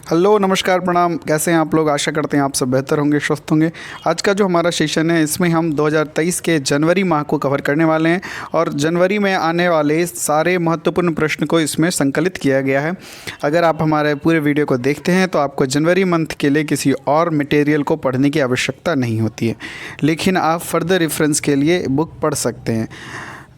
Hello, नमस्कार, प्रणाम। कैसे हैं आप लोग? आशा करते हैं आप सब बेहतर होंगे, स्वस्थ होंगे। आज का जो हमारा सेशन है इसमें हम 2023 के जनवरी माह को कवर करने वाले हैं और जनवरी में आने वाले सारे महत्वपूर्ण प्रश्न को इसमें संकलित किया गया है। अगर आप हमारे पूरे वीडियो को देखते हैं तो आपको जनवरी मंथ के लिए किसी और मटेरियल को पढ़ने की आवश्यकता नहीं होती है, लेकिन आप फर्दर रेफरेंस के लिए बुक पढ़ सकते हैं।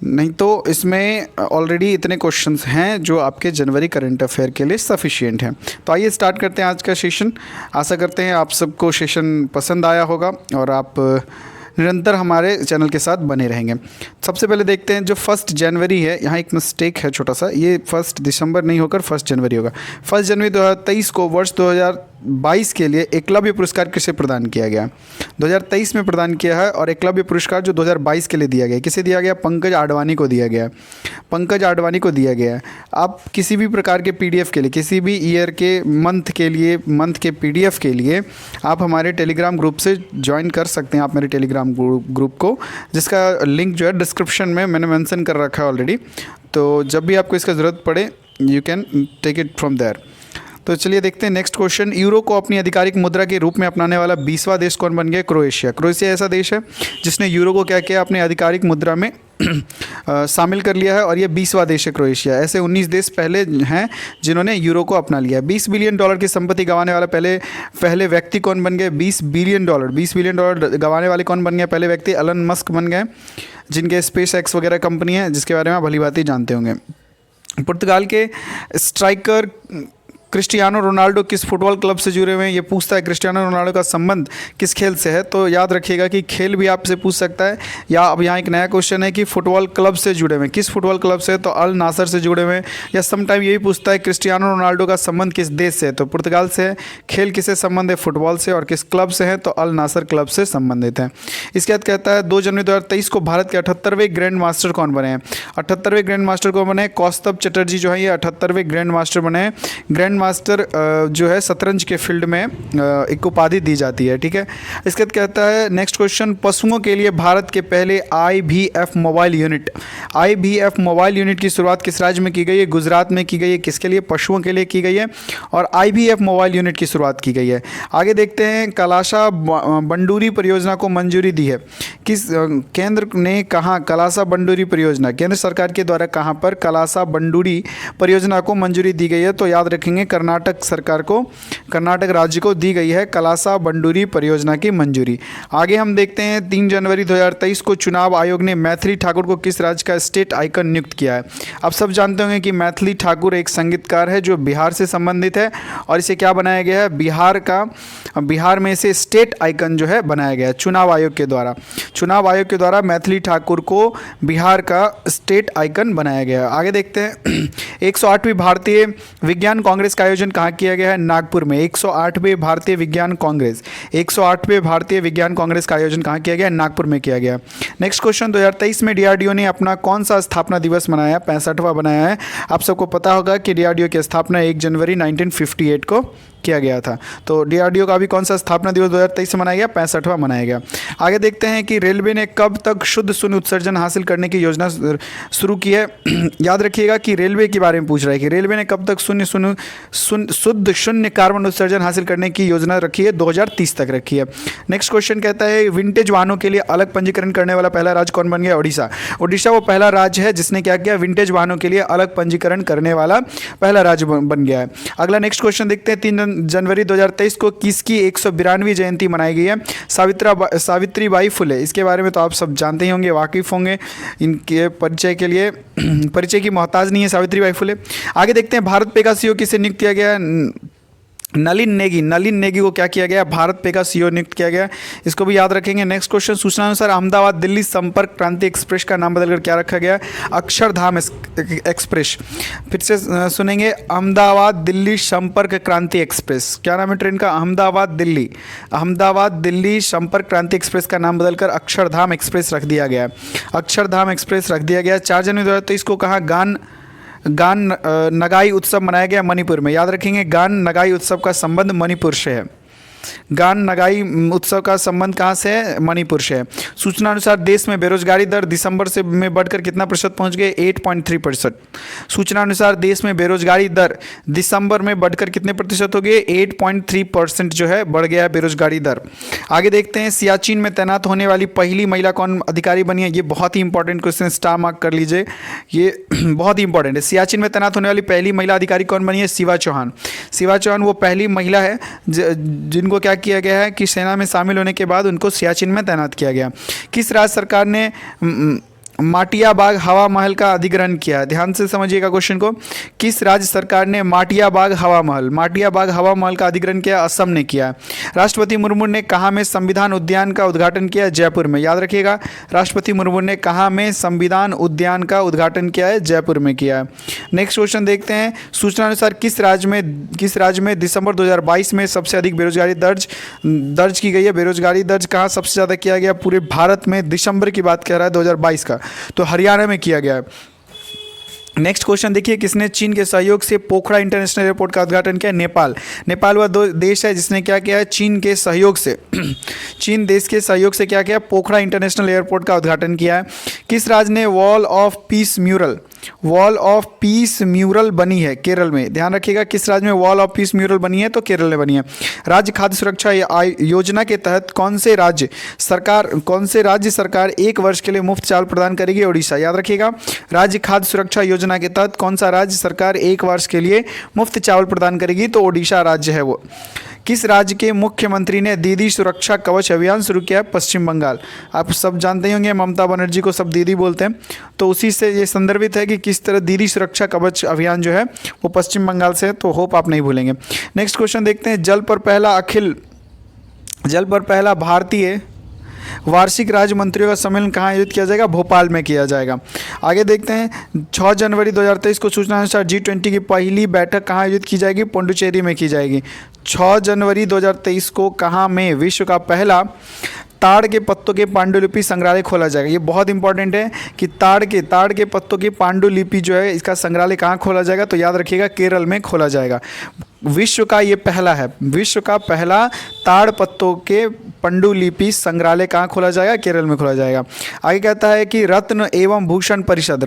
नहीं तो इसमें ऑलरेडी इतने क्वेश्चंस हैं जो आपके जनवरी करंट अफेयर के लिए सफिशिएंट हैं। तो आइए स्टार्ट करते हैं आज का सेशन। आशा करते हैं आप सबको सेशन पसंद आया होगा और आप निरंतर हमारे चैनल के साथ बने रहेंगे। सबसे पहले देखते हैं जो 1 जनवरी है। यहाँ एक मिस्टेक है छोटा सा, ये 1 दिसंबर नहीं होकर 1 जनवरी होगा। 1 जनवरी 2023 को वर्ष 2022 के लिए एकलव्य पुरस्कार किसे प्रदान किया गया? 2023 में प्रदान किया है और एकलव्य पुरस्कार जो 2022 के लिए दिया गया, किसे दिया गया? पंकज आडवाणी को दिया गया। पंकज आडवाणी को दिया गया है। आप किसी भी प्रकार के पीडीएफ के लिए, किसी भी ईयर के मंथ के लिए, मंथ के पीडीएफ के लिए आप हमारे टेलीग्राम ग्रुप से ज्वाइन कर सकते हैं। आप मेरे टेलीग्राम ग्रुप को, जिसका लिंक जो है डिस्क्रिप्शन में मैंने मेंशन कर रखा है ऑलरेडी। तो जब भी आपको इसका ज़रूरत पड़े you can take it from there. तो चलिए देखते हैं नेक्स्ट क्वेश्चन। यूरो को अपनी आधिकारिक मुद्रा के रूप में अपनाने वाला 20वां देश कौन बन गया? क्रोएशिया। क्रोएशिया ऐसा देश है जिसने यूरो को क्या किया? अपने आधिकारिक मुद्रा में शामिल कर लिया है और ये 20वां देश है क्रोएशिया। ऐसे 19 देश पहले हैं जिन्होंने यूरो को अपना लिया। $20 बिलियन की संपत्ति गंवाने वाला पहले व्यक्ति कौन बन गए? $20 बिलियन गंवाने वाले कौन बन गए? पहले व्यक्ति एलन मस्क बन गए, जिनके स्पेस एक्स वगैरह कंपनी है, जिसके बारे में आप भली भांति जानते होंगे। पुर्तगाल के स्ट्राइकर क्रिस्टियानो रोनाल्डो किस फुटबॉल क्लब से जुड़े हुए हैं? ये पूछता है क्रिस्टियानो रोनाल्डो का संबंध किस खेल से है। तो याद रखिएगा कि खेल भी आपसे पूछ सकता है, या अब यहाँ एक नया क्वेश्चन है कि फुटबॉल क्लब से जुड़े हुए हैं, किस फुटबॉल क्लब से? तो अल नासर से जुड़े हुए हैं। या समटाइम यही पूछता है क्रिस्टियानो रोनाल्डो का संबंध किस देश से है? तो पुर्तगाल से है। खेल किससे संबंध है? फुटबॉल से। और किस क्लब से है? तो अल नासर क्लब से संबंधित है। इसके बाद कहता है 2 जनवरी 2023 को भारत के 78वें ग्रैंड मास्टर कौन बने हैं? 78वें ग्रैंड मास्टर कौन बने? कौस्तभ चटर्जी जो है ये 78वें ग्रैंड मास्टर बने हैं। ग्रैंड मास्टर जो है शतरंज के फील्ड में एक उपाधि दी जाती है। ठीक है। इसके बाद कहता है नेक्स्ट क्वेश्चन, पशुओं के लिए भारत के पहले IVF मोबाइल यूनिट की शुरुआत किस राज्य में की गई है? गुजरात में की गई है। किसके लिए? पशुओं के लिए की गई है और IVF मोबाइल यूनिट की शुरुआत की गई है। आगे देखते हैं, कलासा बंडूरी परियोजना को मंजूरी दी है किस केंद्र ने? कहा कलासा बंडूरी परियोजना केंद्र सरकार के द्वारा कहां पर कलासा बंडूरी परियोजना को मंजूरी दी गई है? तो याद रखेंगे कर्नाटक सरकार को, कर्नाटक राज्य को दी गई है कलासा बंडूरी परियोजना की मंजूरी। आगे हम देखते हैं 3 जनवरी 2023 को चुनाव आयोग ने मैथिली ठाकुर को किस राज्य का स्टेट आइकन नियुक्त किया है? आप सब जानते होंगे कि मैथिली ठाकुर एक संगीतकार है जो बिहार से संबंधित है और इसे क्या बनाया गया है? बिहार में से स्टेट आइकन जो है बनाया गया है चुनाव आयोग के द्वारा। चुनाव आयोग के द्वारा मैथिली ठाकुर को बिहार का स्टेट आइकन बनाया गया है। आगे देखते हैं 108वीं भारतीय विज्ञान कांग्रेस का आयोजन कहाँ किया गया है? नागपुर में। 108वें भारतीय विज्ञान कांग्रेस, 108वें भारतीय विज्ञान कांग्रेस का आयोजन कहाँ किया गया? नागपुर में किया गया। नेक्स्ट क्वेश्चन, 2023 में DRDO ने अपना कौन सा स्थापना दिवस मनाया? 65वां बनाया है। आप सबको पता होगा कि DRDO की स्थापना 1 जनवरी 1958 को किया गया था। तो DRDO का भी कौन सा स्थापना दिवस 2023 से मनाया गया? 65वां मनाया गया। आगे देखते हैं कि रेलवे ने कब तक शुद्ध शून्य उत्सर्जन हासिल करने की योजना शुरू की है? याद रखिएगा कि रेलवे के बारे में पूछ रहा है कि रेलवे ने कब तक शुद्ध शून्य कार्बन उत्सर्जन हासिल करने की योजना रखी है? 2030 तक रखी है। नेक्स्ट क्वेश्चन कहता है विंटेज वाहनों के लिए अलग पंजीकरण करने वाला पहला राज्य कौन बन गया? ओडिशा। ओडिशा वो पहला राज्य है जिसने क्या किया? विंटेज वाहनों के लिए अलग पंजीकरण करने वाला पहला राज्य बन गया है। अगला नेक्स्ट क्वेश्चन देखते हैं 3 जनवरी 2023 को किसकी 192वीं जयंती मनाई गई है? सावित्रीबाई फुले। इसके बारे में तो आप सब जानते ही होंगे, वाकिफ होंगे। इनके परिचय के लिए परिचय की मोहताज नहीं है सावित्रीबाई फुले। आगे देखते हैं भारत पे का CEO किसे नियुक्त किया गया? नलिन नेगी को क्या किया गया? भारत पे का CEO नियुक्त किया गया। इसको भी याद रखेंगे। नेक्स्ट क्वेश्चन, सूचना अनुसार अहमदाबाद दिल्ली संपर्क क्रांति एक्सप्रेस का नाम बदलकर क्या रखा गया? अक्षरधाम एक्सप्रेस। फिर से सुनेंगे, अहमदाबाद दिल्ली संपर्क क्रांति एक्सप्रेस। क्या नाम है ट्रेन का? अहमदाबाद दिल्ली संपर्क क्रांति एक्सप्रेस का नाम बदलकर अक्षरधाम एक्सप्रेस रख दिया गया। अक्षरधाम एक्सप्रेस रख दिया गया। 4 जनवरी 2023 को कहा गान नगाई उत्सव मनाया गया? मणिपुर में। याद रखेंगे गान नगाई उत्सव का संबंध मणिपुर से है। गान नगाई उत्सव का संबंध कहाँ से है? मणिपुर से है। सूचना अनुसार देश में बेरोजगारी दर दिसंबर से में बढ़कर कितना प्रतिशत पहुंच गए? 8.3%। सूचना अनुसार देश में बेरोजगारी दर दिसंबर में बढ़कर कितने प्रतिशत हो गए? 8.3% जो है बढ़ गया है बेरोजगारी दर। आगे देखते हैं, सियाचिन में तैनात होने वाली पहली महिला कौन अधिकारी बनी है? ये बहुत ही इंपॉर्टेंट क्वेश्चन, स्टार मार्क कर लीजिए, ये बहुत ही इंपॉर्टेंट है। सियाचिन में तैनात होने वाली पहली महिला अधिकारी कौन बनी है? शिवा चौहान। शिवा चौहान वो पहली महिला है जिनको क्या किया गया है कि सेना में शामिल होने के बाद उनको सियाचिन में तैनात किया गया। किस राज्य सरकार ने माटिया बाग हवा महल का अधिग्रहण किया? ध्यान से समझिएगा क्वेश्चन को। किस राज्य सरकार ने माटिया बाग हवा महल का अधिग्रहण किया? असम ने किया। राष्ट्रपति मुर्मू ने कहाँ में संविधान उद्यान का उद्घाटन किया? जयपुर में। याद रखिएगा, राष्ट्रपति मुर्मू ने कहाँ में संविधान उद्यान का उद्घाटन किया है? जयपुर में किया है। नेक्स्ट क्वेश्चन देखते हैं, सूचना अनुसार किस राज्य में दिसंबर 2022 में सबसे अधिक बेरोजगारी दर्ज की गई है? बेरोजगारी दर्ज कहाँ सबसे ज़्यादा किया गया? पूरे भारत में दिसंबर की बात कर रहा है 2022 का, तो हरियाणा में किया गया है। नेक्स्ट क्वेश्चन देखिए, किसने चीन के सहयोग से पोखरा इंटरनेशनल एयरपोर्ट का उद्घाटन किया? नेपाल वह देश है जिसने क्या किया है? चीन के सहयोग से चीन देश के सहयोग से क्या किया? पोखरा इंटरनेशनल एयरपोर्ट का उद्घाटन किया है। किस राज्य ने वॉल ऑफ पीस म्यूरल बनी है? केरल में। ध्यान रखिएगा, किस राज्य में वॉल ऑफ पीस म्यूरल बनी है? तो केरल में बनी है। राज्य खाद्य सुरक्षा योजना के तहत कौन से राज्य सरकार 1 वर्ष के लिए मुफ्त चावल प्रदान करेगी? ओडिशा। याद रखिएगा, राज्य खाद्य सुरक्षा योजना के तहत कौन सा राज्य सरकार 1 वर्ष के लिए मुफ्त चावल प्रदान करेगी? तो ओडिशा राज्य है वो। किस राज्य के मुख्यमंत्री ने दीदी सुरक्षा कवच अभियान शुरू किया? पश्चिम बंगाल। आप सब जानते ही होंगे, ममता बनर्जी को सब दीदी बोलते हैं, तो उसी से ये संदर्भित है कि किस तरह दीदी सुरक्षा कवच अभियान जो है वो पश्चिम बंगाल से है, तो होप आप नहीं भूलेंगे। नेक्स्ट क्वेश्चन देखते हैं, जल पर पहला भारतीय वार्षिक राज्य मंत्रियों का सम्मेलन कहाँ आयोजित किया जाएगा? भोपाल में किया जाएगा। आगे देखते हैं, 6 जनवरी 2023 को सूचना अनुसार G20 की पहली बैठक कहाँ आयोजित की जाएगी? पुडुचेरी में की जाएगी। 6 जनवरी 2023 को कहाँ में विश्व का पहला ताड़ के पत्तों के पांडुलिपि संग्रहालय खोला जाएगा? ये बहुत इंपॉर्टेंट है कि ताड़ के पत्तों की पांडुलिपि जो है इसका संग्रहालय कहाँ खोला जाएगा? तो याद रखिएगा, केरल में खोला जाएगा। विश्व का ये पहला है, विश्व का पहला ताड़ पत्तों के पांडुलिपि संग्रहालय कहाँ खोला जाएगा? केरल में खोला जाएगा। आगे कहता है कि रत्न एवं भूषण परिषद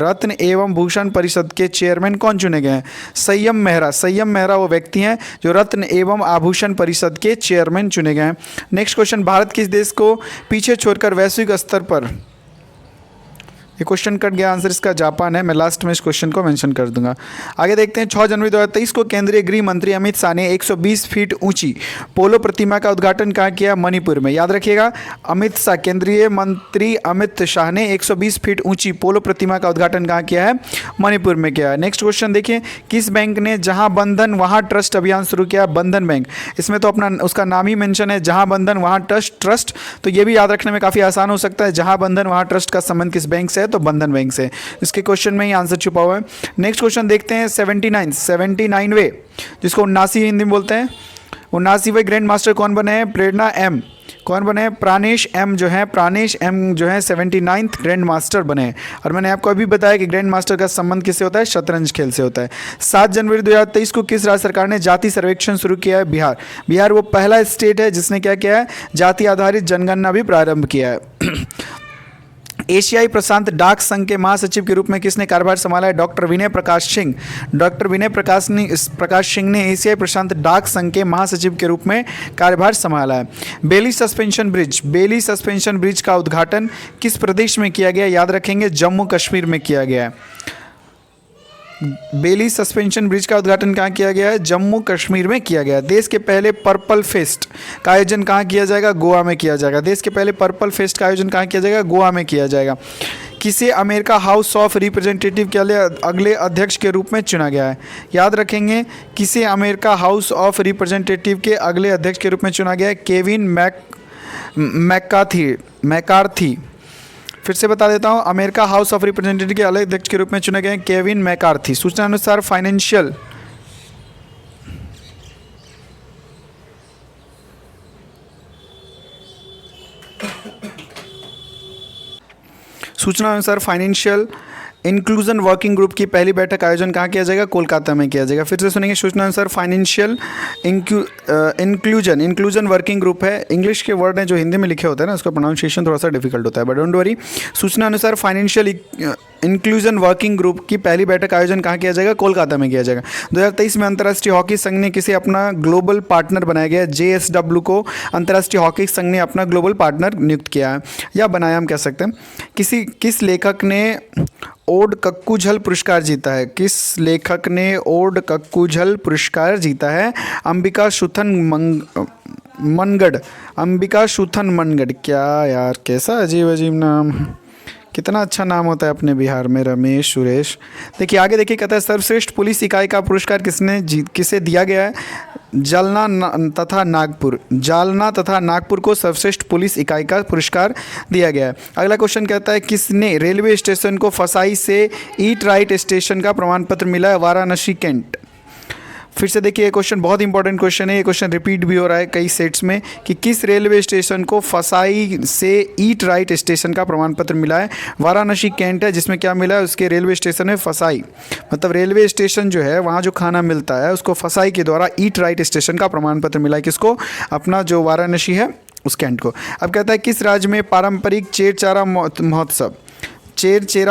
के चेयरमैन कौन चुने गए हैं? संयम मेहरा वो व्यक्ति हैं जो रत्न एवं आभूषण परिषद के चेयरमैन चुने गए हैं। नेक्स्ट क्वेश्चन, भारत किस देश को पीछे छोड़कर वैश्विक स्तर पर, ये क्वेश्चन कट गया, आंसर इसका जापान है। मैं लास्ट में इस क्वेश्चन को मेंशन कर दूंगा। आगे देखते हैं, 6 जनवरी 2023 को केंद्रीय गृह मंत्री अमित शाह ने 120 फीट ऊंची पोलो प्रतिमा का उद्घाटन कहाँ किया? मणिपुर में। याद रखिएगा, केंद्रीय मंत्री अमित शाह ने 120 फीट ऊंची पोलो प्रतिमा का उद्घाटन कहाँ किया है? मणिपुर में किया है। नेक्स्ट क्वेश्चन देखिए, किस बैंक ने जहाँ बंधन वहाँ ट्रस्ट अभियान शुरू किया? बंधन बैंक। इसमें तो अपना उसका नाम ही मेंशन है, जहाँ बंधन वहाँ ट्रस्ट, तो ये भी याद रखने में काफ़ी आसान हो सकता है। जहाँ बंधन वहाँ ट्रस्ट का संबंध किस बैंक से है? तो बंधन बैंक से। इसके क्वेश्चन में ही आंसर छुपा हुआ है। नेक्स्ट क्वेश्चन देखते हैं, 79वे जिसको 79 हिंदी में बोलते हैं, 79वें ग्रैंड मास्टर कौन बने हैं? प्रेरणा एम। कौन बने? प्राणेश एम जो है 79th ग्रैंड मास्टर बने। और मैंने आपको अभी बताया कि ग्रैंड मास्टर का संबंध किससे होता है? शतरंज खेल से होता है। 7 जनवरी 2023 को किस राज्य सरकार ने जाति सर्वेक्षण शुरू किया है? बिहार वो पहला स्टेट है जिसने क्या किया है? जाति आधारित जनगणना भी प्रारंभ किया है। एशियाई प्रशांत डाक संघ के महासचिव के रूप में किसने कार्यभार संभाला है? डॉक्टर विनय प्रकाश सिंह ने एशियाई प्रशांत डाक संघ के महासचिव के रूप में कार्यभार संभाला है। बेली सस्पेंशन ब्रिज का उद्घाटन किस प्रदेश में किया गया? याद रखेंगे, जम्मू कश्मीर में किया गया है। बेली सस्पेंशन ब्रिज का उद्घाटन कहाँ किया गया है? जम्मू कश्मीर में किया गया। देश के पहले पर्पल फेस्ट का आयोजन कहाँ किया जाएगा? गोवा में किया जाएगा। देश के पहले पर्पल फेस्ट का आयोजन कहाँ किया जाएगा? गोवा में किया जाएगा। किसे अमेरिका हाउस ऑफ रिप्रेजेंटेटिव के अगले अध्यक्ष के रूप में चुना गया है? याद रखेंगे, किसे अमेरिका हाउस ऑफ रिप्रेजेंटेटिव के अगले अध्यक्ष के रूप में चुना गया है? Kevin McCarthy. फिर से बता देता हूं, अमेरिका हाउस ऑफ रिप्रेजेंटेटिव के अगले अध्यक्ष के रूप में चुने गए केविन मैकार्थी। सूचना अनुसार फाइनेंशियल इंक्लूजन वर्किंग ग्रुप की पहली बैठक का आयोजन कहाँ किया जाएगा? कोलकाता में किया जाएगा। फिर से सुनेंगे सूचना अनुसार फाइनेंशियल इंक्लूजन वर्किंग ग्रुप है। इंग्लिश के वर्ड हैं जो हिंदी में लिखे होते हैं ना, उसका प्रोनाउंसिएशन थोड़ा सा डिफिकल्ट होता है, बट डोंट वरी। सूचना अनुसार फाइनेंशियल इंक्लूजन वर्किंग ग्रुप की पहली बैठक का आयोजन कहाँ किया जाएगा? कोलकाता में किया जाएगा। 2023 में अंतर्राष्ट्रीय हॉकी संघ ने किसे अपना ग्लोबल पार्टनर बनाया गया? JSW को अंतर्राष्ट्रीय हॉकी संघ ने अपना ग्लोबल पार्टनर नियुक्त किया है या बनाया, हम कह सकते हैं। किस लेखक ने ओड कक्कूझल पुरस्कार जीता है? किस लेखक ने ओड कक्कूझल पुरस्कार जीता है? अंबिका सुथन मनगढ़। अंबिका सुथन मनगढ़। क्या यार, कैसा अजीब अजीब नाम, कितना अच्छा नाम होता है अपने बिहार में। रमेश सुरेश। देखिए आगे देखिए, कहता है सर्वश्रेष्ठ पुलिस इकाई का पुरस्कार किसे दिया गया है? जालना तथा नागपुर को सर्वश्रेष्ठ पुलिस इकाई का पुरस्कार दिया गया है। अगला क्वेश्चन कहता है किसने रेलवे स्टेशन को फसाई से ईट राइट स्टेशन का प्रमाण पत्र मिला है? वाराणसी कैंट। फिर से देखिए, ये क्वेश्चन बहुत इंपॉर्टेंट क्वेश्चन है। ये क्वेश्चन रिपीट भी हो रहा है कई सेट्स में कि किस रेलवे स्टेशन को फसाई से ईट राइट स्टेशन का प्रमाण पत्र मिला है? वाराणसी कैंट है, जिसमें क्या मिला है? उसके रेलवे स्टेशन में फसाई, मतलब रेलवे स्टेशन जो है वहाँ जो खाना मिलता है उसको फसाई के द्वारा ईट राइट स्टेशन का प्रमाण पत्र मिला है। किसको? अपना जो वाराणसी है उस कैंट को। अब कहता है किस राज्य में पारंपरिक चेरचेरा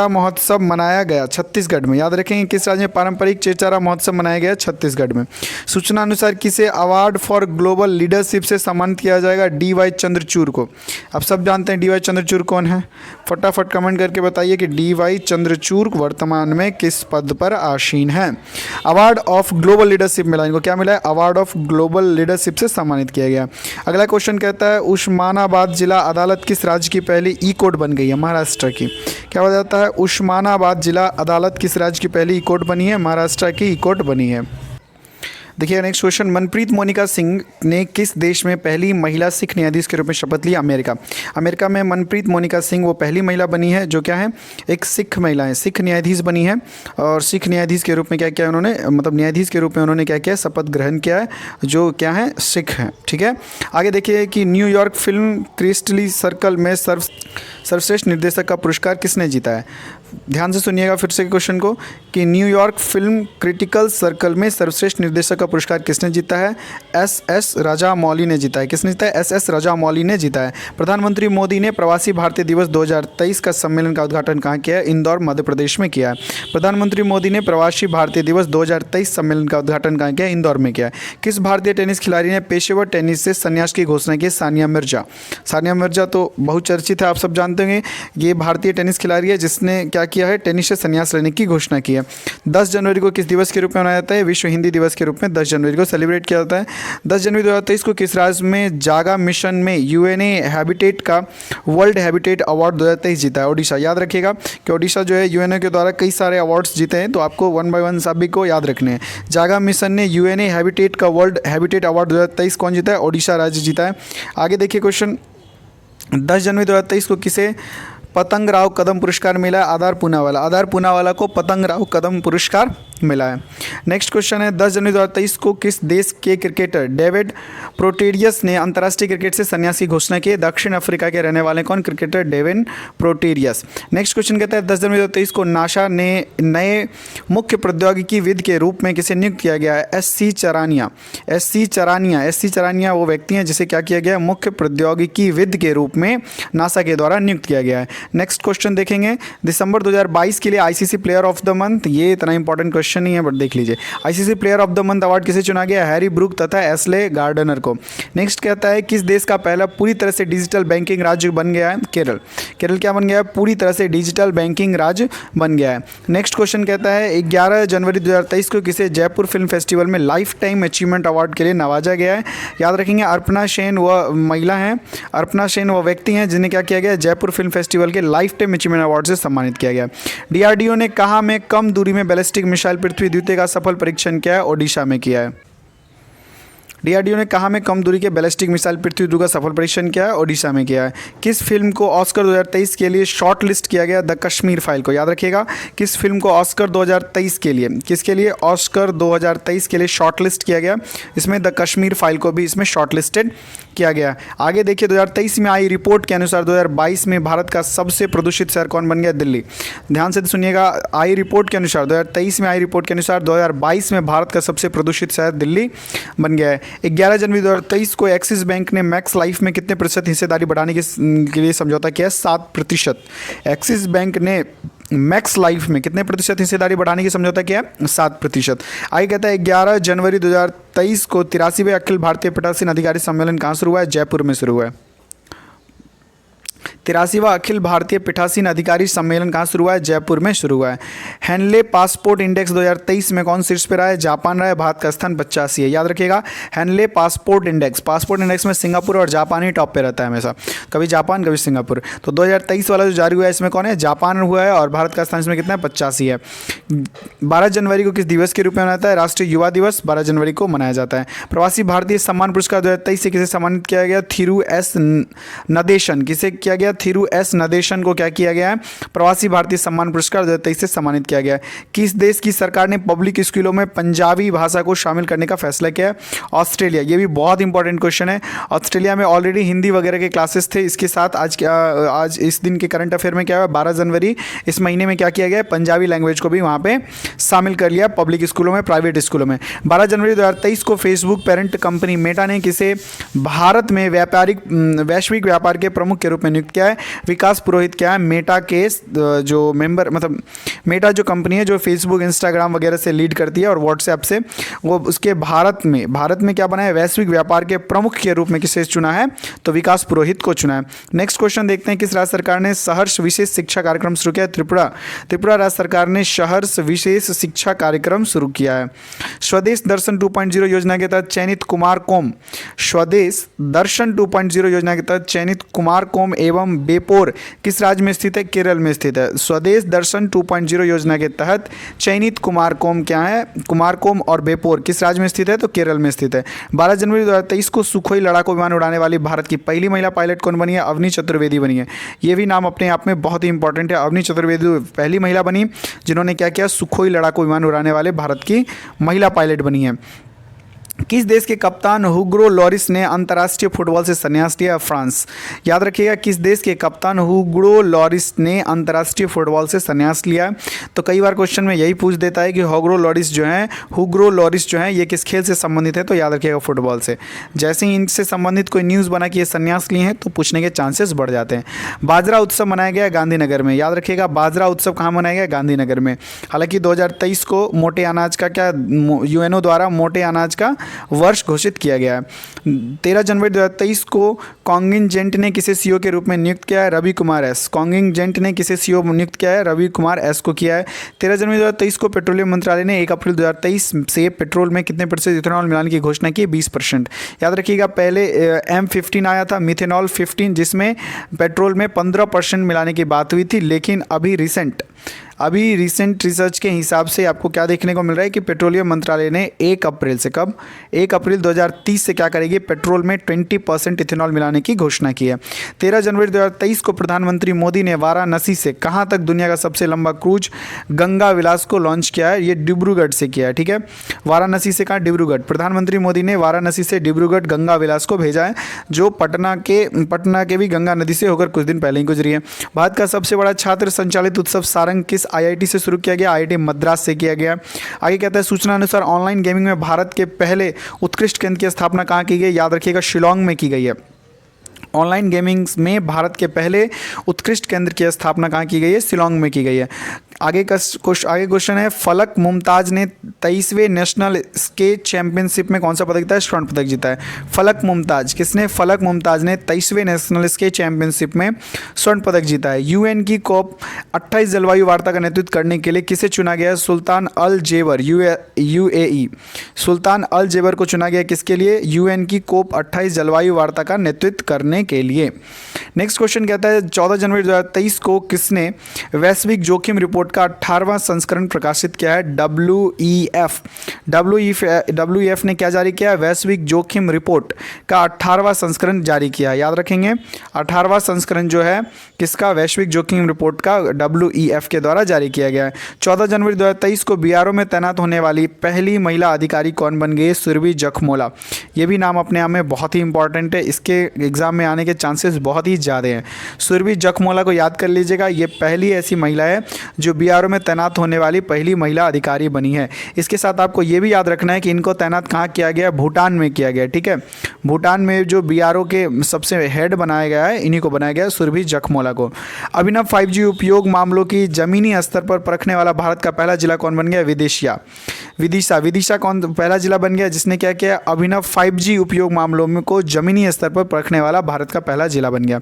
महोत्सव मनाया गया? छत्तीसगढ़ में। याद रखेंगे किस राज्य में पारंपरिक चेरचेरा महोत्सव मनाया गया? छत्तीसगढ़ में। सूचना अनुसार किसे अवार्ड फॉर ग्लोबल लीडरशिप से सम्मानित किया जाएगा? DY चंद्रचूड़ को। अब सब जानते हैं DY चंद्रचूड़ कौन है, फटाफट कमेंट करके बताइए कि DY चंद्रचूड़ वर्तमान में किस पद पर आसीन है? अवार्ड ऑफ ग्लोबल लीडरशिप मिला इनको। क्या मिला है? अवार्ड ऑफ ग्लोबल लीडरशिप से सम्मानित किया गया। अगला क्वेश्चन कहता है उस्मानाबाद जिला अदालत किस राज्य की पहली ई कोर्ट बन गई है? महाराष्ट्र की। क्या हो जाता है? उस्मानाबाद जिला अदालत किस राज्य की पहली ई कोर्ट बनी है? महाराष्ट्र की ई कोर्ट बनी है। देखिए नेक्स्ट क्वेश्चन, मनप्रीत मोनिका सिंह ने किस देश में पहली महिला सिख न्यायाधीश के रूप में शपथ ली? अमेरिका में मनप्रीत मोनिका सिंह वो पहली महिला बनी है जो क्या है? एक सिख महिला है, सिख न्यायाधीश बनी है। और सिख न्यायाधीश के रूप में क्या किया उन्होंने, मतलब न्यायाधीश के रूप में उन्होंने क्या किया? शपथ ग्रहण किया है, जो क्या है? सिख है। ठीक है, आगे देखिए कि न्यूयॉर्क फिल्म क्रिस्टली सर्कल में सर्वश्रेष्ठ निर्देशक का पुरस्कार किसने जीता है? ध्यान से सुनिएगा फिर से क्वेश्चन को कि न्यूयॉर्क फिल्म क्रिटिकल सर्कल में सर्वश्रेष्ठ निर्देशक का पुरस्कार किसने जीता है? SS राजामौली ने जीता है। किसने जीता है? SS राजामौली ने जीता है। प्रधानमंत्री मोदी ने प्रवासी भारतीय दिवस 2023 का सम्मेलन का उद्घाटन कहाँ किया है? इंदौर मध्य प्रदेश में किया है। प्रधानमंत्री मोदी ने प्रवासी भारतीय दिवस 2023 सम्मेलन का उद्घाटन कहाँ किया है? इंदौर में किया है। किस भारतीय टेनिस खिलाड़ी ने पेशेवर टेनिस से संन्यास की घोषणा की? सानिया मिर्जा। सानिया मिर्जा तो बहुचर्चित है, आप सब जानते होंगे। ये भारतीय टेनिस खिलाड़ी है जिसने क्या किया है? टेनिस से संन्यास लेने की घोषणा की है। 10 जनवरी को किस दिवस के रूप में मनाया जाता है? विश्व हिंदी दिवस के रूप में 10 जनवरी को सेलिब्रेट किया जाता है। 10 जनवरी 2023 को किस राज्य में जागा मिशन में UNA हैबिटेट का वर्ल्ड हैबिटेट अवार्ड 2023 जीता है? ओडिशा। याद रखिएगा कि ओडिशा जो है UNA के द्वारा कई सारे अवार्ड्स जीते हैं, तो आपको 1 बाय 1 सभी को याद रखने हैं। जागा मिशन ने UNA हैबिटेट का वर्ल्ड हैबिटेट अवार्ड 2023 कौन जीता है? ओडिशा राज्य जीता है। आगे देखिए क्वेश्चन, 10 जनवरी 2023 को किसे पतंग राव कदम पुरस्कार मिला है? आधार पूनावाला को पतंग राव कदम पुरस्कार मिला है। नेक्स्ट क्वेश्चन है 10 जनवरी 2023 को किस देश के क्रिकेटर डेविड प्रोटेरियस ने अंतर्राष्ट्रीय क्रिकेट से संन्यास की घोषणा की? दक्षिण अफ्रीका के रहने वाले कौन क्रिकेटर? डेविड प्रोटेरियस। नेक्स्ट क्वेश्चन कहता है 10 जनवरी 2023 को नासा ने नए मुख्य प्रौद्योगिकीविद के रूप में किसे नियुक्त किया गया है? SC चरानिया वो व्यक्ति हैं जिसे क्या किया गया है? मुख्य प्रौद्योगिकीविद के रूप में नासा के द्वारा नियुक्त किया गया है। नेक्स्ट क्वेश्चन देखेंगे, दिसंबर 2022 के लिए ICC player of the month, ये इतना इंपॉर्टेंट क्वेश्चन नहीं है बट देख लीजिए, ICC player of the month award किसे चुना गया? हैरी ब्रूक तथा एस्ले गार्डनर को। नेक्स्ट कहता है किस देश का पहला पूरी तरह से डिजिटल बैंकिंग राज्य बन गया है? केरल क्या बन गया है? पूरी तरह से डिजिटल बैंकिंग राज्य बन गया है। नेक्स्ट क्वेश्चन कहता है 11 जनवरी 2023 को किसे जयपुर फिल्म फेस्टिवल में लाइफ टाइम अचीवमेंट अवार्ड के लिए नवाजा गया है? याद रखेंगे अर्पणा सेन वह महिला हैं, अर्पणा सेन वह व्यक्ति हैं जिन्हें क्या किया गया? जयपुर फिल्म फेस्टिवल के लाइफ टाइम अचीवमेंट अवार्ड से सम्मानित किया गया। DRDO ने कहा में कम दूरी में बैलिस्टिक मिसाइल पृथ्वी द्वितीय का सफल परीक्षण किया है? ओडिशा में किया है। डीआरडीओ ने कहाँ में कम दूरी के बैलिस्टिक मिसाइल पृथ्वी ध्रुव का सफल परीक्षण किया है? ओडिशा में किया है। किस फिल्म को ऑस्कर 2023 के लिए शॉर्ट लिस्ट किया गया? द कश्मीर फाइल को। याद रखिएगा, किस फिल्म को ऑस्कर 2023 के लिए, किसके लिए ऑस्कर 2023 के लिए शॉर्ट लिस्ट किया गया? इसमें द कश्मीर फाइल को भी इसमें शॉर्ट लिस्टेड किया गया। आगे देखिए, 2023 में आई रिपोर्ट के अनुसार 2022 में भारत का सबसे प्रदूषित शहर कौन बन गया? दिल्ली। ध्यान से सुनिएगा, आई रिपोर्ट के अनुसार 2023 में आई रिपोर्ट के अनुसार 2022 में भारत का सबसे प्रदूषित शहर दिल्ली बन गया है। 11 जनवरी 2023 को एक्सिस बैंक ने मैक्स लाइफ में कितने प्रतिशत हिस्सेदारी बढ़ाने के लिए समझौता किया है? 7%। एक्सिस बैंक ने मैक्स लाइफ में कितने प्रतिशत हिस्सेदारी बढ़ाने की समझौता किया है? 7%। आगे कहता है 11 जनवरी 2023 को 83वें अखिल भारतीय पीठासीन अधिकारी सम्मेलन कहाँ शुरू हुआ है? जयपुर में शुरू हुआ है। 83वां अखिल भारतीय पीठासीन अधिकारी सम्मेलन कहाँ शुरू हुआ है? जयपुर में शुरू हुआ है। हैनले पासपोर्ट इंडेक्स 2023 में कौन शीर्ष पे रहा है? जापान रहा है। भारत का स्थान 85 है। याद रखिएगा, हैनले पासपोर्ट इंडेक्स में सिंगापुर और जापान ही टॉप पे रहता है हमेशा, कभी जापान कभी सिंगापुर। तो 2023 वाला जो जारी हुआ है इसमें कौन है? जापान हुआ है और भारत का स्थान इसमें कितना है? 85 है। 12 जनवरी को किस दिवस के रूप में मनाया जाता है? राष्ट्रीय युवा दिवस 12 जनवरी को मनाया जाता है। प्रवासी भारतीय सम्मान पुरस्कार 2023 से किसे सम्मानित किया गया? थिरू एस नदेशन। किसे किया गया? थिरू एस नदेशन को क्या किया गया है? प्रवासी भारतीय सम्मान पुरस्कार 2023 से सम्मानित किया गया है। किस देश की सरकार ने पब्लिक स्कूलों में पंजाबी भाषा को शामिल करने का फैसला किया है? ऑस्ट्रेलिया। ये भी बहुत इंपॉर्टेंट क्वेश्चन है। ऑस्ट्रेलिया में ऑलरेडी हिंदी वगैरह के क्लासेस थे, इसके साथ आज इस दिन के करंट अफेयर में क्या हुआ? 12 जनवरी इस महीने में क्या किया गया? पंजाबी लैंग्वेज को भी वहाँ पे शामिल कर लिया पब्लिक स्कूलों में, प्राइवेट स्कूलों में। 12 जनवरी 2023 को फेसबुक पेरेंट कंपनी मेटा ने किसे भारत में वैश्विक व्यापार के प्रमुख के रूप में नियुक्त किया है? विकास पुरोहित क्या है? मेटा के जो मेंबर, मतलब मेटा जो कंपनी है जो फेसबुक इंस्टाग्राम वगैरह से लीड करती है और व्हाट्सएप से, वो उसके भारत में क्या बना है? वैश्विक व्यापार के प्रमुख के रूप में किसे चुना है? तो विकास पुरोहित को चुना है। नेक्स्ट क्वेश्चन देखते हैं, किस राज्य सरकार ने सहर्ष विशेष शिक्षा कार्यक्रम शुरू किया? त्रिपुरा राज्य सरकार ने सहर्ष विशेष शिक्षा कार्यक्रम शुरू किया है। स्वदेश दर्शन 2.0 योजना के तहत चयनित कुमार कोम एवं बेपोर किस राज्य में स्थित है? केरल में स्थित है। स्वदेश दर्शन 2.0 योजना के तहत चयनित कुमारकोम क्या है? कुमारकोम और बेपोर किस राज्य में स्थित है? तो केरल में स्थित है। 12 जनवरी 2023 को सुखोई लड़ाकू विमान उड़ाने वाली भारत की पहली महिला पायलट कौन बनी है? अवनी चतुर्वेदी बनी है। ये भी नाम अपने आप में बहुत ही इंपॉर्टेंट है। अवनी चतुर्वेदी पहली महिला बनी जिन्होंने क्या किया? सुखोई लड़ाकू विमान उड़ाने वाले भारत की महिला पायलट बनी है। किस देश के कप्तान हुगो लॉरिस ने अंतर्राष्ट्रीय फुटबॉल से संन्यास लिया? फ्रांस। याद रखिएगा, किस देश के कप्तान हुगो लॉरिस ने अंतर्राष्ट्रीय फुटबॉल से संन्यास लिया? तो कई बार क्वेश्चन में यही पूछ देता है कि हुगो लॉरिस जो है ये किस खेल से संबंधित है? तो याद रखिएगा फुटबॉल से। जैसे ही इनसे संबंधित कोई न्यूज़ बना कि ये संन्यास लिए हैं तो पूछने के चांसेस बढ़ जाते हैं। बाजरा उत्सव मनाया गया गांधीनगर में। याद रखिएगा, बाजरा उत्सव कहाँ मनाया गया? गांधीनगर में। हालांकि 2023 को मोटे अनाज का यूएनओ द्वारा मोटे अनाज का वर्ष घोषित किया गया है। 13 जनवरी 2023 को कॉन्गिंजेंट ने किसे सीईओ के रूप में नियुक्त किया है? रवि कुमार एस। कॉन्गिंजेंट ने किसे सीईओ नियुक्त किया है? रवि कुमार एस को किया है। 13 जनवरी 2023 को पेट्रोलियम मंत्रालय ने 1 अप्रैल 2023 से पेट्रोल में कितने प्रतिशत इथेनॉल मिलाने की घोषणा की? 20%। याद रखिएगा, पहले M15 आया था, मिथेनॉल 15, जिसमें पेट्रोल में 15% मिलाने की बात हुई थी, लेकिन अभी रिसेंट रिसर्च के हिसाब से आपको क्या देखने को मिल रहा है कि पेट्रोलियम मंत्रालय ने 1 अप्रैल से 1 अप्रैल 2030 से क्या करेगी? पेट्रोल में 20% इथेनॉल मिलाने की घोषणा की है। 13 जनवरी 2023 को प्रधानमंत्री मोदी ने वाराणसी से कहाँ तक दुनिया का सबसे लंबा क्रूज गंगा विलास को लॉन्च किया है? ये डिब्रूगढ़ से किया है। ठीक है, वाराणसी से कहाँ? डिब्रूगढ़। प्रधानमंत्री मोदी ने वाराणसी से डिब्रूगढ़ गंगा विलास को भेजा है, जो पटना के भी गंगा नदी से होकर कुछ दिन पहले ही गुजरी है। भारत का सबसे बड़ा छात्र संचालित उत्सव सारंग किस आईआईटी से शुरू किया गया? आईआईटी मद्रास से किया गया। आगे कहता है, सूचना अनुसार ऑनलाइन गेमिंग में भारत के पहले उत्कृष्ट केंद्र की स्थापना कहाँ की गई? याद रखिएगा, शिलोंग में की गई है। ऑनलाइन गेमिंग में भारत के पहले उत्कृष्ट केंद्र की स्थापना कहाँ की गई है? शिलोंग में की गई है। आगे क्वेश्चन है, फलक मुमताज ने 23वें नेशनल स्केच चैंपियनशिप में कौन सा पदक जीता है? स्वर्ण पदक जीता है। फलक मुमताज ने 23वें नेशनल स्केच चैंपियनशिप में स्वर्ण पदक जीता है। यूएन की COP 28 जलवायु वार्ता का नेतृत्व करने के लिए किसे चुना गया? सुल्तान अल जेबर, UAE। सुल्तान अल जेबर को चुना गया किसके लिए? यूएन की COP 28 जलवायु वार्ता का नेतृत्व करने करने के लिए। नेक्स्ट क्वेश्चन कहता है 14 जनवरी 2023 को किसने वैश्विक जोखिम रिपोर्ट का 18वां संस्करण प्रकाशित किया है? WEF ने क्या जारी किया है? वैश्विक जोखिम रिपोर्ट का 18वां संस्करण जारी किया है। याद रखेंगे 18वां संस्करण जो है किसका? वैश्विक जोखिम रिपोर्ट का WEF के द्वारा जारी किया गया है। 14 जनवरी 2023 को बीआरओ में तैनात होने वाली पहली महिला अधिकारी कौन बन गई? सुरभि जखमोला। ये भी नाम अपने आप में बहुत ही इंपॉर्टेंट है, इसके एग्जाम में आने के चांसेस बहुत ही ज़्यादा हैं। सुरभि जखमोला को याद कर लीजिएगा, ये पहली ऐसी महिला है जो बीआरओ में तैनात होने वाली पहली महिला अधिकारी बनी है। इसके साथ आपको ये भी याद रखना है कि इनको तैनात कहाँ किया गया है? भूटान में किया गया है। ठीक है, भूटान में जो बीआरओ के सबसे हेड बनाया गया है, इन्हीं को बनाया गया है, सुरभि जखमोला को। अभिनव 5G उपयोग मामलों की जमीनी स्तर पर परखने वाला भारत का पहला जिला कौन बन गया? विदिशा कौन पहला जिला बन गया जिसने क्या किया? अभिनव 5G उपयोग मामलों में को जमीनी स्तर पर परखने वाला भारत का पहला जिला बन गया।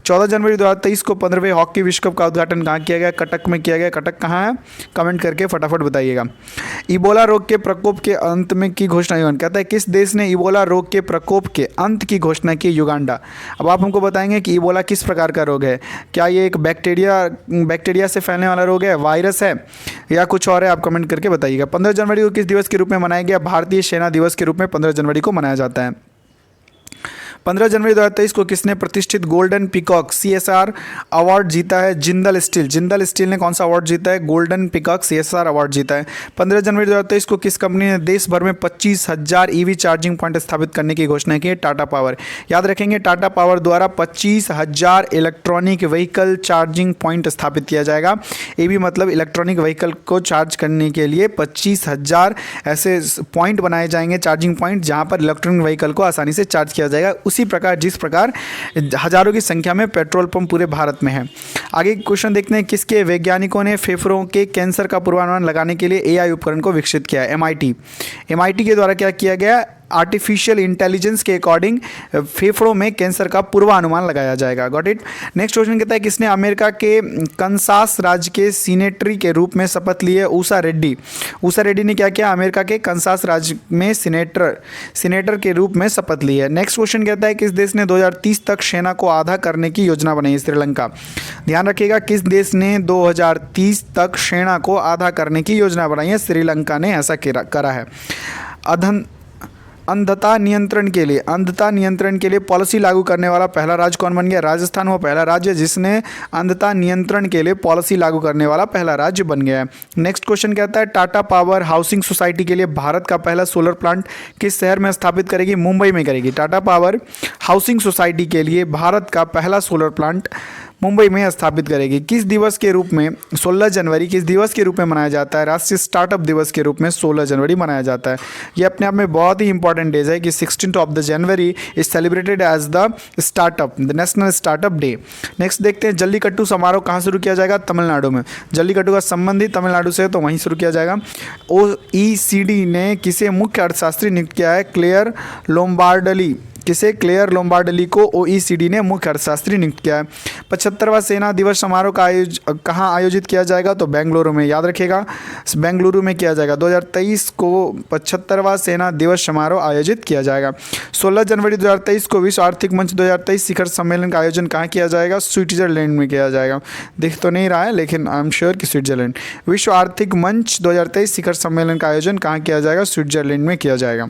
14 जनवरी 2023 को 15वें हॉकी विश्व कप का उद्घाटन कहाँ किया गया? कटक में किया गया। कटक कहाँ है? कमेंट करके फटाफट बताइएगा। इबोला रोग के प्रकोप के अंत में की घोषणा युगांडा। कहता है किस देश ने इबोला रोग के प्रकोप के अंत की घोषणा की? युगांडा। अब आप हमको बताएंगे कि इबोला किस प्रकार का रोग है? क्या ये एक बैक्टीरिया से फैलने वाला रोग है, वायरस है, या कुछ और है? आप कमेंट करके बताइएगा। 15 जनवरी को किस दिवस के रूप में मनाया गया? भारतीय सेना दिवस के रूप में 15 जनवरी को मनाया जाता है। 15 जनवरी 2023 को किसने प्रतिष्ठित गोल्डन पीकॉक CSR अवार्ड जीता है? जिंदल स्टील ने कौन सा अवार्ड जीता है? गोल्डन पीकॉक CSR अवार्ड जीता है। 15 जनवरी 2023 को किस कंपनी ने देश भर में 25,000 EV चार्जिंग पॉइंट स्थापित करने की घोषणा की है? टाटा पावर। याद रखेंगे टाटा पावर द्वारा 25,000 इलेक्ट्रॉनिक व्हीकल चार्जिंग पॉइंट स्थापित किया जाएगा। ये भी मतलब इलेक्ट्रॉनिक व्हीकल को चार्ज करने के लिए 25,000 ऐसे पॉइंट बनाए जाएंगे, चार्जिंग पॉइंट, जहाँ पर इलेक्ट्रॉनिक व्हीकल को आसानी से चार्ज किया जाएगा। उसी प्रकार जिस प्रकार हजारों की संख्या में पेट्रोल पंप पूरे भारत में है। आगे क्वेश्चन देखते हैं किसके वैज्ञानिकों ने फेफड़ों के कैंसर का पूर्वानुमान लगाने के लिए AI उपकरण को विकसित किया है? MIT के द्वारा क्या किया गया? आर्टिफिशियल इंटेलिजेंस के अकॉर्डिंग फेफड़ों में कैंसर का पूर्वानुमान लगाया जाएगा। Got it. नेक्स्ट क्वेश्चन कहता है किसने अमेरिका के कंसास राज्य के सीनेटरी के रूप में शपथ ली है? ऊषा रेड्डी ने क्या किया? अमेरिका के कंसास राज्य में सीनेटर के रूप में शपथ ली है। नेक्स्ट क्वेश्चन कहता है किस देश ने 2030 तक सेना को आधा करने की योजना बनाई है? श्रीलंका। ध्यान रखिएगा, किस देश ने 2030 तक सेना को आधा करने की योजना बनाई है? श्रीलंका ने ऐसा करा है। अंधता नियंत्रण के लिए पॉलिसी लागू करने वाला पहला राज्य कौन बन गया? राजस्थान वो पहला राज्य जिसने अंधता नियंत्रण के लिए पॉलिसी लागू करने वाला पहला राज्य बन गया है। नेक्स्ट क्वेश्चन कहता है टाटा पावर हाउसिंग सोसाइटी के लिए भारत का पहला सोलर प्लांट किस शहर में स्थापित करेगी? मुंबई में करेगी। टाटा पावर हाउसिंग सोसाइटी के लिए भारत का पहला सोलर प्लांट मुंबई में स्थापित करेगी। किस दिवस के रूप में 16 जनवरी किस दिवस के रूप में मनाया जाता है? राष्ट्रीय स्टार्टअप दिवस के रूप में 16 जनवरी मनाया जाता है। ये अपने आप में बहुत ही इंपॉर्टेंट डेज है कि 16 of the January is celebrated as the national startup day. Next देखते हैं जल्लीकट्टू समारोह कहाँ शुरू किया जाएगा? तमिलनाडु में। जल्लीकट्टू का संबंध ही तमिलनाडु से है तो वहीं शुरू किया जाएगा। OECD ने किसे मुख्य अर्थशास्त्री नियुक्त किया है? क्लेयर लोम्बार्डली को OECD ने मुख्य अर्थशास्त्री नियुक्त किया है। 75वां सेना दिवस समारोह का कहाँ आयोजित किया जाएगा? तो बेंगलुरु में। याद रखिएगा, बेंगलुरु में किया जाएगा। 2023 को 75वां सेना दिवस समारोह आयोजित किया जाएगा। 16 जनवरी 2023 को विश्व आर्थिक मंच 2023 शिखर सम्मेलन का आयोजन कहाँ किया जाएगा? स्विट्जरलैंड में किया जाएगा। दिख तो नहीं रहा है लेकिन आई एम श्योर कि स्विट्जरलैंड। विश्व आर्थिक मंच 2023 शिखर सम्मेलन का आयोजन कहाँ किया जाएगा? स्विट्जरलैंड में किया जाएगा।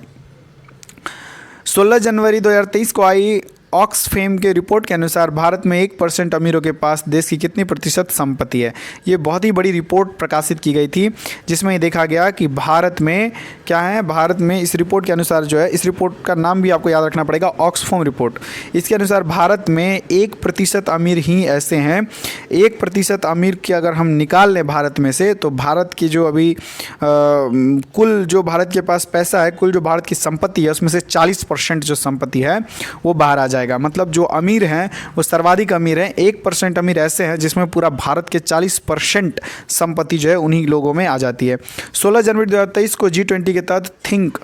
16 जनवरी 2023 को आई ऑक्सफेम के रिपोर्ट के अनुसार भारत में 1% अमीरों के पास देश की कितनी प्रतिशत संपत्ति है? ये बहुत ही बड़ी रिपोर्ट प्रकाशित की गई थी जिसमें ये देखा गया कि भारत में क्या है, भारत में इस रिपोर्ट के अनुसार जो है, इस रिपोर्ट का नाम भी आपको याद रखना पड़ेगा, ऑक्सफेम रिपोर्ट। इसके अनुसार भारत में 1% अमीर ही ऐसे हैं, 1% अमीर की अगर हम निकाल लें भारत में से तो भारत की जो अभी कुल जो भारत के पास पैसा है, कुल जो भारत की संपत्ति है उसमें से 40% जो संपत्ति है वो बाहर आ जाएगा। मतलब जो अमीर हैं वो सर्वाधिक अमीर हैं। 1% अमीर ऐसे हैं जिसमें पूरा भारत के 40% संपत्ति जो है उन्हीं लोगों में आ जाती है। 16 जनवरी 2023 को G20 के तहत थिंक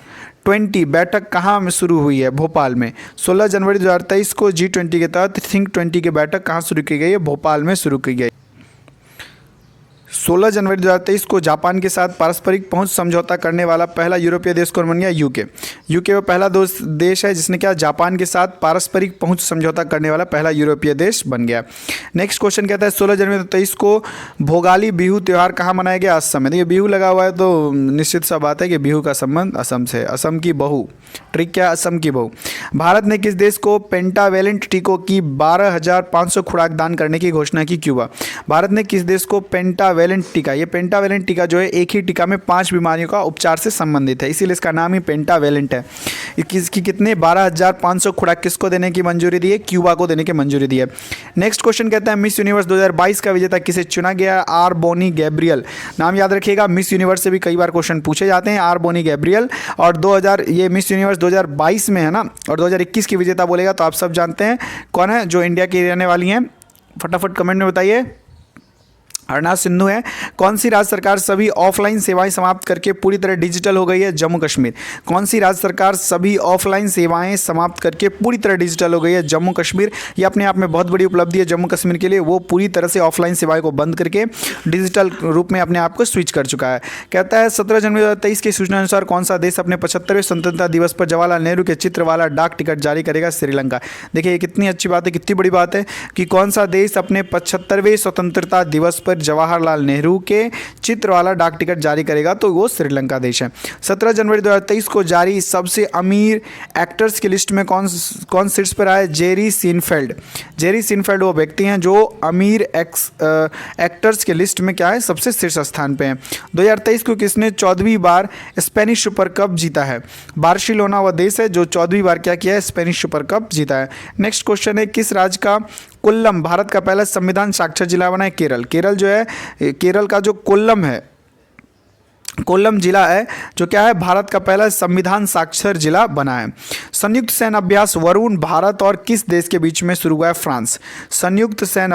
20 बैठक कहाँ में शुरू हुई है? भोपाल में। 16 जनवरी 2023 को G20 के तहत थिंक 20 की बैठक कहाँ शुरू की गई है? भोपाल में शुरू की गई। 16 जनवरी 2023 को जापान के साथ पारस्परिक पहुंच समझौता करने वाला पहला यूरोपीय देश कौन बन गया? यूके। यूके वो पहला देश है जिसने क्या जापान के साथ पारस्परिक पहुंच समझौता करने वाला पहला यूरोपीय देश बन गया। नेक्स्ट क्वेश्चन कहता है 16 जनवरी 2023 को भोगाली बिहू त्यौहार कहाँ मनाया गया? असम में। देखिए बिहू लगा हुआ है तो निश्चित सा बात है कि बिहू का संबंध असम से है। असम की बहू, ट्रिक क्या? असम की बहू। भारत ने किस देश को पेंटावेलेंट टीकों की 12,500 खुराक दान करने की घोषणा की? क्यूबा। भारत ने किस देश को पेंटावेलेंट टीका, ये पेंटावेलेंट टीका जो है एक ही टीका में 5 बीमारियों का उपचार से संबंधित है, इसीलिए इसका नाम ही पेंटावेलेंट है। इसकी कितने 12,500 खुराक किसको देने की मंजूरी दी है? क्यूबा को देने की मंजूरी दी है। नेक्स्ट क्वेश्चन कहता है मिस यूनिवर्स 2022 का विजेता किसे चुना गया? R Bonney Gabriel. नाम याद रखिएगा, मिस यूनिवर्स से भी कई बार क्वेश्चन पूछे जाते हैं। R Bonney Gabriel. और 2000 ये मिस यूनिवर्स 2022 में है ना, और 2021 की विजेता बोलेगा तो आप सब जानते हैं कौन है जो इंडिया की रहने वाली हैं। फटाफट कमेंट में बताइए। अरुणा सिंधु है। कौन सी राज्य सरकार सभी ऑफलाइन सेवाएं समाप्त करके पूरी तरह डिजिटल हो गई है? जम्मू कश्मीर। कौन सी राज्य सरकार सभी ऑफलाइन सेवाएं समाप्त करके पूरी तरह डिजिटल हो गई है? जम्मू कश्मीर। ये अपने आप में बहुत बड़ी उपलब्धि है जम्मू कश्मीर के लिए, वो पूरी तरह से ऑफलाइन सेवाएं को बंद करके डिजिटल रूप में अपने आप को स्विच कर चुका है। कहता है 17 जनवरी 2023 की सूचना अनुसार कौन सा देश अपने 75वें स्वतंत्रता दिवस पर जवाहरलाल नेहरू के चित्र वाला डाक टिकट जारी करेगा? श्रीलंका। देखिए ये कितनी अच्छी बात है, कितनी बड़ी बात है कि कौन सा देश अपने 75वें स्वतंत्रता दिवस पर जवाहरलाल नेहरू के चित्र वाला डाक टिकट जारी करेगा, तो वो श्रीलंका देश है। 17 जनवरी 2023 को जारी सबसे अमीर एक्टर्स की लिस्ट में कौन शीर्ष पर आए? Jerry Seinfeld. जेरी सीनफेल्ड वो व्यक्ति हैं जो अमीर एक्टर्स के लिस्ट में क्या है? सबसे शीर्ष स्थान पे हैं। 2023 को किसने 14वीं बार स्पेनिश सुपर कप जीता है? बार्सिलोना वह देश है जो 14वीं बार क्या किया है? स्पेनिश सुपर कप जीता है। नेक्स्ट क्वेश्चन है किस राज्य का कोल्लम भारत का पहला संविधान साक्षर जिला बना है? केरल। केरल जो है, केरल का जो कोल्लम है, कोल्लम जिला है जो क्या है? भारत का पहला संविधान साक्षर जिला बना है। संयुक्त सैन्य अभ्यास वरुण भारत और किस देश के बीच में शुरू हुआ है? फ्रांस। संयुक्त सैन्य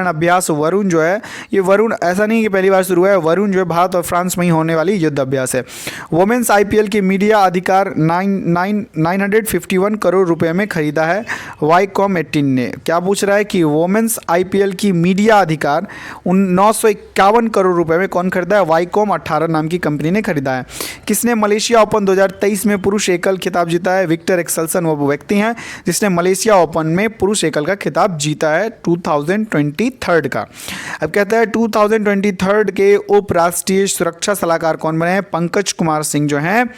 अभ्यास वरुण जो है, ये वरुण ऐसा नहीं कि पहली बार शुरू हुआ है, वरुण जो है भारत और फ्रांस में ही होने वाली युद्ध अभ्यास है। वुमेन्स IPL की मीडिया अधिकार 951 करोड़ रुपए में खरीदा है वाईकॉम 18 ने। क्या पूछ रहा है कि वुमेन्स IPL की मीडिया अधिकार 951 करोड़ रुपए में कौन खरीदा है? वाईकॉम 18 नाम की कंपनी ने खरीदा है। किसने मलेशिया ओपन 2023 में पुरुष एकल खिताब जीता है? विक्टर एक्सेल्सन वो व्यक्ति हैं जिसने मलेशिया ओपन में पुरुष एकल का खिताब जीता है 2023 का। अब कहता है 2023 के उप राष्ट्रीय सुरक्षा सलाहकार कौन बने हैं? पंकज कुमार सिंह जो हैं,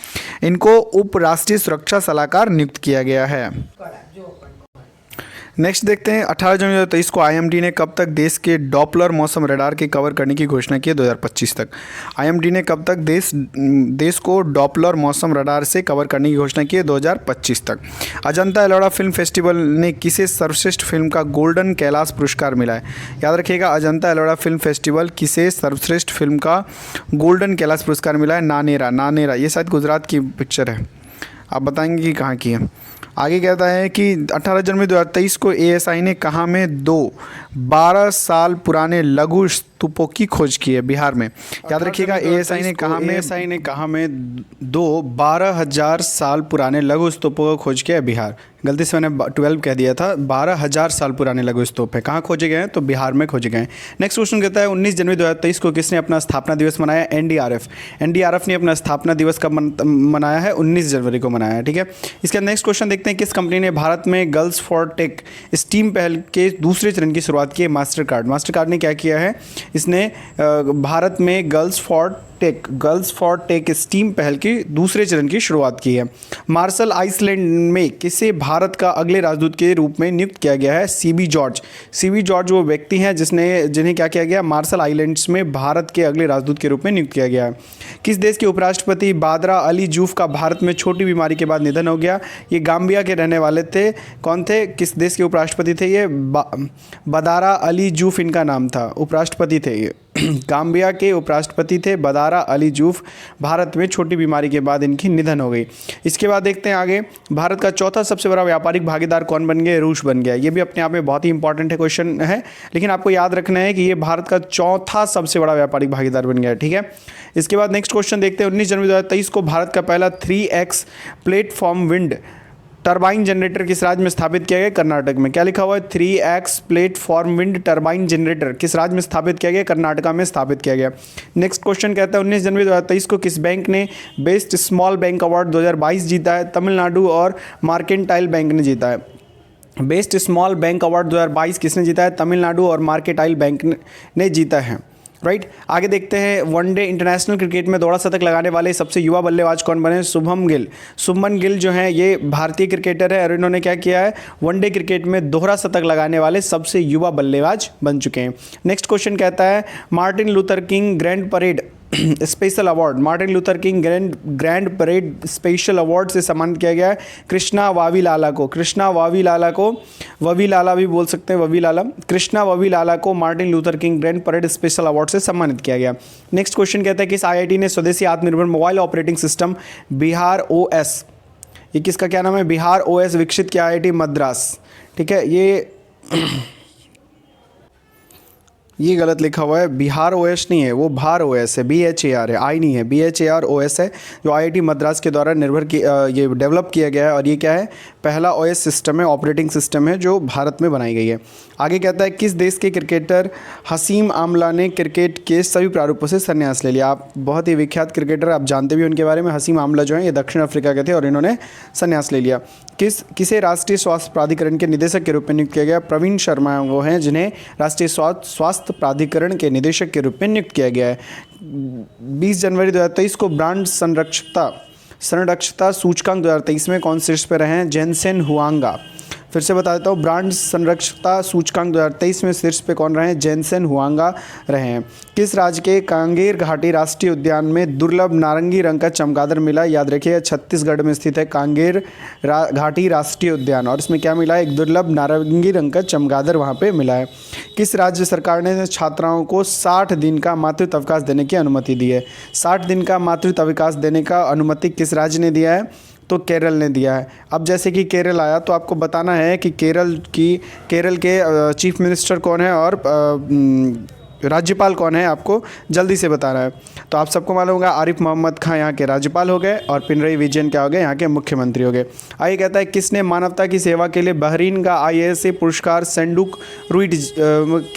इनको उप राष्ट्रीय सुरक्षा सलाहकार नियुक्त किया गया है। नेक्स्ट देखते हैं 18 जनवरी 2023 को IMD ने कब तक देश के डॉपलर मौसम रडार के कवर करने की घोषणा की है? 2025 तक। IMD ने कब तक देश को डॉपलर मौसम रडार से कवर करने की घोषणा की है? 2025 तक। अजंता एलोरा फिल्म फेस्टिवल ने किसे सर्वश्रेष्ठ फिल्म का गोल्डन कैलाश पुरस्कार मिला है? याद रखिएगा, अजंता एलोरा फिल्म फेस्टिवल किसे सर्वश्रेष्ठ फिल्म का गोल्डन कैलाश पुरस्कार मिला है? नानेरा। ये शायद गुजरात की पिक्चर है, आप बताएंगे कि कहाँ की है। आगे कहता है कि 18 जनवरी 2023 को ASI ने कहाँ में 12 साल पुराने लघु स्तूपों की खोज की है? बिहार में। याद रखिएगा ASI ने कहाँ में 12,000 साल पुराने लघु स्तूपों को खोज किया है? बिहार। गलती से मैंने 12 कह दिया था, 12,000 साल पुराने लघु स्तूप है। कहाँ खोजे गए हैं? तो बिहार में खोजे गए हैं। नेक्स्ट क्वेश्चन कहता है 19 जनवरी 2023 को किसने अपना स्थापना दिवस मनाया? NDRF ने अपना स्थापना दिवस कब मनाया है? 19 जनवरी को मनाया है। ठीक है, इसका नेक्स्ट क्वेश्चन देखते हैं किस कंपनी ने भारत में गर्ल्स फॉर टेक स्टीम पहल के दूसरे चरण की शुरुआत की है? मास्टरकार्ड ने क्या किया है? इसने भारत में गर्ल्स फॉर टेक स्टीम पहल की दूसरे चरण की शुरुआत की है। मार्शल आइसलैंड में किसे भारत का अगले राजदूत के रूप में नियुक्त किया गया है? CB जॉर्ज वो व्यक्ति हैं जिन्हें क्या किया गया? मार्शल आइलैंड्स में भारत के अगले राजदूत के रूप में नियुक्त किया गया है। किस देश के उपराष्ट्रपति बादरा अली जूफ का भारत में छोटी बीमारी के बाद निधन हो गया? ये गाम्बिया के रहने वाले थे। कौन थे? किस देश के उपराष्ट्रपति थे ये? बदारा अली जूफ इनका नाम था, उपराष्ट्रपति थे ये। गाम्बिया के उपराष्ट्रपति थे बदारा अली जूफ। भारत में छोटी बीमारी के बाद इनकी निधन हो गई। इसके बाद देखते हैं आगे, भारत का चौथा सबसे बड़ा व्यापारिक भागीदार कौन बन गया? रूस बन गया। ये भी अपने आप में बहुत ही इंपॉर्टेंट है क्वेश्चन है, लेकिन आपको याद रखना है कि ये भारत का चौथा सबसे बड़ा व्यापारिक भागीदार बन गया। ठीक है, इसके बाद नेक्स्ट क्वेश्चन देखते हैं 19 जनवरी 2023 को भारत का पहला 3X platform wind turbine generator किस राज्य में स्थापित किया गया? कर्नाटक में। क्या लिखा हुआ है? 3x platform wind turbine generator किस राज्य में स्थापित किया गया? कर्नाटका में स्थापित किया गया। नेक्स्ट क्वेश्चन कहता है 19 जनवरी 2023 को किस बैंक ने बेस्ट स्मॉल बैंक अवार्ड 2022 जीता है? तमिलनाडु और मार्केंटाइल बैंक ने जीता है। बेस्ट स्मॉल बैंक अवार्ड 2022 किसने जीता है? तमिलनाडु और मार्केंटाइल बैंक ने जीता है। राइट आगे देखते हैं, वनडे इंटरनेशनल क्रिकेट में दोहरा शतक लगाने वाले सबसे युवा बल्लेबाज कौन बने? शुभमन गिल। शुभमन गिल जो हैं ये भारतीय क्रिकेटर है और इन्होंने क्या किया है? वनडे क्रिकेट में दोहरा शतक लगाने वाले सबसे युवा बल्लेबाज बन चुके हैं। नेक्स्ट क्वेश्चन कहता है Martin Luther king grand parade special award, Martin Luther king grand parade special award से सम्मानित किया गया है कृष्णा वावीलाला को। कृष्णा वावीलाला को, ववीलाला भी बोल सकते हैं, ववीलाला, कृष्णा ववीलाला को Martin Luther king grand parade special award से सम्मानित किया गया। नेक्स्ट क्वेश्चन कहता है किस आईआईटी ने स्वदेशी आत्मनिर्भर mobile operating system Bihar OS, ये किसका क्या नाम है? बिहार ओएस विकसित किया आईआईटी मद्रास। ठीक है, ये गलत लिखा हुआ है, बिहार ओएस नहीं है, वो भार ओएस है, BHAR है, आई नहीं है, BHAR OS है जो आईआईटी मद्रास के द्वारा ये डेवलप किया गया है और ये क्या है? पहला OS सिस्टम है, ऑपरेटिंग सिस्टम है जो भारत में बनाई गई है। आगे कहता है किस देश के क्रिकेटर हसीम आमला ने क्रिकेट के सभी प्रारूपों से संन्यास ले लिया? आप बहुत ही विख्यात क्रिकेटर, आप जानते भी उनके बारे में, हसीम आमला जो है ये दक्षिण अफ्रीका के थे और इन्होंने संन्यास ले लिया। किसे राष्ट्रीय स्वास्थ्य प्राधिकरण के निदेशक के रूप में नियुक्त किया गया? प्रवीण शर्मा वो हैं जिन्हें राष्ट्रीय स्वास्थ्य प्राधिकरण के निदेशक के रूप में नियुक्त किया गया है। 20 जनवरी 2023 को ब्रांड संरक्षता सूचकांक 2023 में कौन शीर्ष पर रहे हैं? जेनसेन हुआंगा। फिर से बता देता हूँ, ब्रांड संरक्षता सूचकांक 2023 में शीर्ष पे कौन रहे हैं? जेनसेन हुआंगा रहे हैं। किस राज्य के कांगेर घाटी राष्ट्रीय उद्यान में दुर्लभ नारंगी रंग का चमगादड़ मिला? याद रखिए छत्तीसगढ़ में स्थित है कांगेर घाटी राष्ट्रीय उद्यान और इसमें क्या मिला है? एक दुर्लभ नारंगी रंग का चमगादड़ वहाँ पे मिला है। किस राज्य सरकार ने छात्राओं को 60 दिन का मातृत्व अवकाश देने की अनुमति दी है? 60 दिन का मातृत्व अवकाश देने का अनुमति किस राज्य ने दिया है? तो केरल ने दिया है। अब जैसे कि केरल आया तो आपको बताना है कि केरल के चीफ मिनिस्टर कौन है और राज्यपाल कौन है, आपको जल्दी से बताना है। तो आप सबको मालूम होगा आरिफ मोहम्मद खान यहाँ के राज्यपाल हो गए और पिनरई विजयन क्या हो गए? यहाँ के मुख्यमंत्री हो गए। आइए कहता है किसने मानवता की सेवा के लिए बहरीन का IASA पुरस्कार सेंडुक रुइट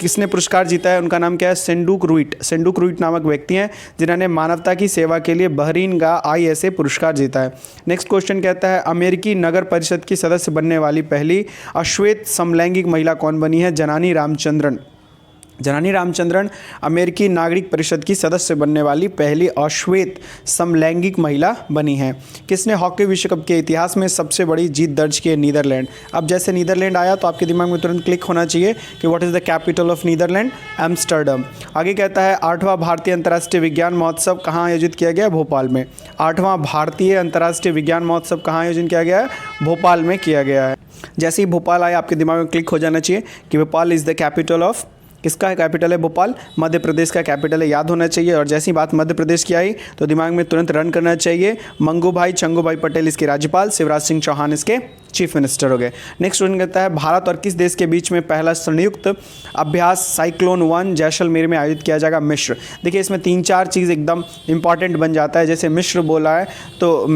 किसने पुरस्कार जीता है? उनका नाम क्या है? सेंडुक रुइट नामक व्यक्ति हैं जिन्होंने मानवता की सेवा के लिए बहरीन का IASA पुरस्कार जीता है। नेक्स्ट क्वेश्चन कहता है अमेरिकी नगर परिषद की सदस्य बनने वाली पहली अश्वेत समलैंगिक महिला कौन बनी है? जनानी रामचंद्रन अमेरिकी नागरिक परिषद की सदस्य बनने वाली पहली अश्वेत समलैंगिक महिला बनी है। किसने हॉकी विश्व कप के इतिहास में सबसे बड़ी जीत दर्ज की है? नीदरलैंड। अब जैसे नीदरलैंड आया तो आपके दिमाग में तुरंत क्लिक होना चाहिए कि what is the capital of Netherlands? Amsterdam. आगे कहता है 8वां भारतीय अंतर्राष्ट्रीय विज्ञान महोत्सव कहाँ आयोजित किया गया? भोपाल में। 8वां भारतीय अंतर्राष्ट्रीय विज्ञान महोत्सव कहाँ आयोजन किया गया है? भोपाल में किया गया है। जैसे ही भोपाल आया आपके दिमाग में क्लिक हो जाना चाहिए कि Bhopal is the capital of, किसका कैपिटल है? भोपाल मध्य प्रदेश का कैपिटल है, याद होना चाहिए। और जैसी बात मध्य प्रदेश की आई तो दिमाग में तुरंत रन करना चाहिए। मंगूभाई चंगूभाई पटेल इसके राज्यपाल, शिवराज सिंह चौहान इसके चीफ मिनिस्टर हो गए। नेक्स्ट क्वेश्चन कहता है भारत और किस देश के बीच में पहला संयुक्त अभ्यास साइक्लोन 1 जैसलमेर में आयोजित किया जाएगा? मिस्र। देखिए इसमें 3-4 चीज़ एकदम इंपॉर्टेंट बन जाता है। जैसे मिस्र बोला है तो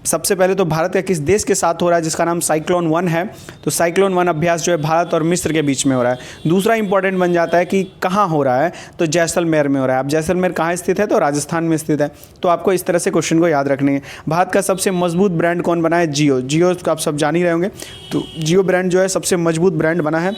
सबसे पहले तो भारत का किस देश के साथ हो रहा है जिसका नाम साइक्लोन 1 है? तो साइक्लोन 1 अभ्यास जो है भारत और मिस्र के बीच में हो रहा है। दूसरा इंपॉर्टेंट बन जाता है कि कहाँ हो रहा है? तो जैसलमेर में हो रहा है। अब जैसलमेर कहाँ स्थित है? तो राजस्थान में स्थित है। तो आपको इस तरह से क्वेश्चन को याद रखने हैं। भारत का सबसे मजबूत ब्रांड कौन बना है? जियो आप सब जान ही रहे होंगे। तो जियो ब्रांड जो है सबसे मजबूत ब्रांड बना है।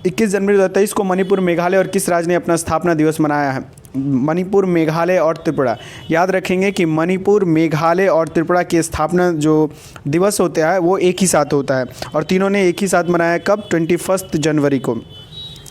21 जनवरी 2023 को मणिपुर, मेघालय और किस राज्य ने अपना स्थापना दिवस मनाया है? मणिपुर, मेघालय और त्रिपुरा। याद रखेंगे कि मणिपुर, मेघालय और त्रिपुरा की स्थापना जो दिवस होता है वो एक ही साथ होता है और तीनों ने एक ही साथ मनाया। कब? 21 जनवरी को।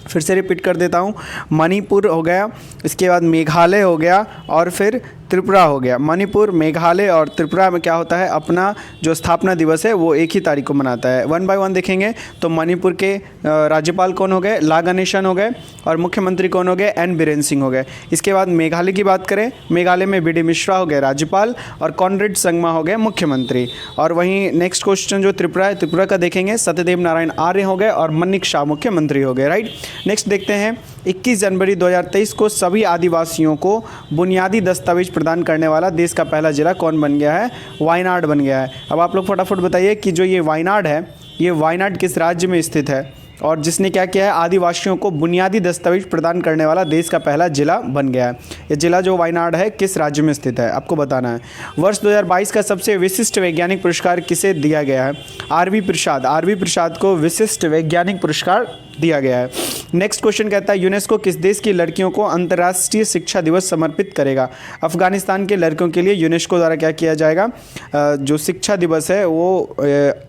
फिर से रिपीट कर देता हूँ, मणिपुर हो गया, इसके बाद मेघालय हो गया और फिर त्रिपुरा हो गया। मणिपुर, मेघालय और त्रिपुरा में क्या होता है? अपना जो स्थापना दिवस है वो एक ही तारीख को मनाता है। 1 बाय 1 देखेंगे तो मणिपुर के राज्यपाल कौन हो गए? ला गणेशन हो गए और मुख्यमंत्री कौन हो गए? एन बीरेन सिंह हो गए। इसके बाद मेघालय की बात करें, मेघालय में बी डी मिश्रा हो गए राज्यपाल और कॉनरेड संगमा हो गए मुख्यमंत्री। और वहीं नेक्स्ट क्वेश्चन जो त्रिपुरा है, त्रिपुरा का देखेंगे सत्यदेव नारायण आर्य हो गए और मनिक शाह मुख्यमंत्री हो गए। राइट। नेक्स्ट देखते हैं 21 जनवरी 2023 को सभी आदिवासियों को बुनियादी दस्तावेज प्रदान करने वाला देश का पहला जिला कौन बन गया है? वायनाड बन गया है। अब आप लोग फटाफट बताइए कि जो ये वायनाड है, ये वायनाड किस राज्य में स्थित है और जिसने क्या किया है? आदिवासियों को बुनियादी दस्तावेज प्रदान करने वाला देश का पहला जिला बन गया है। ये जिला जो वायनाड है किस राज्य में स्थित है, आपको बताना है। वर्ष 2022 का सबसे विशिष्ट वैज्ञानिक पुरस्कार किसे दिया गया है? आरवी प्रसाद को विशिष्ट वैज्ञानिक पुरस्कार दिया गया है। नेक्स्ट क्वेश्चन कहता है यूनेस्को किस देश की लड़कियों को अंतर्राष्ट्रीय शिक्षा दिवस समर्पित करेगा? अफगानिस्तान के लड़कियों के लिए यूनेस्को द्वारा क्या किया जाएगा? जो शिक्षा दिवस है वो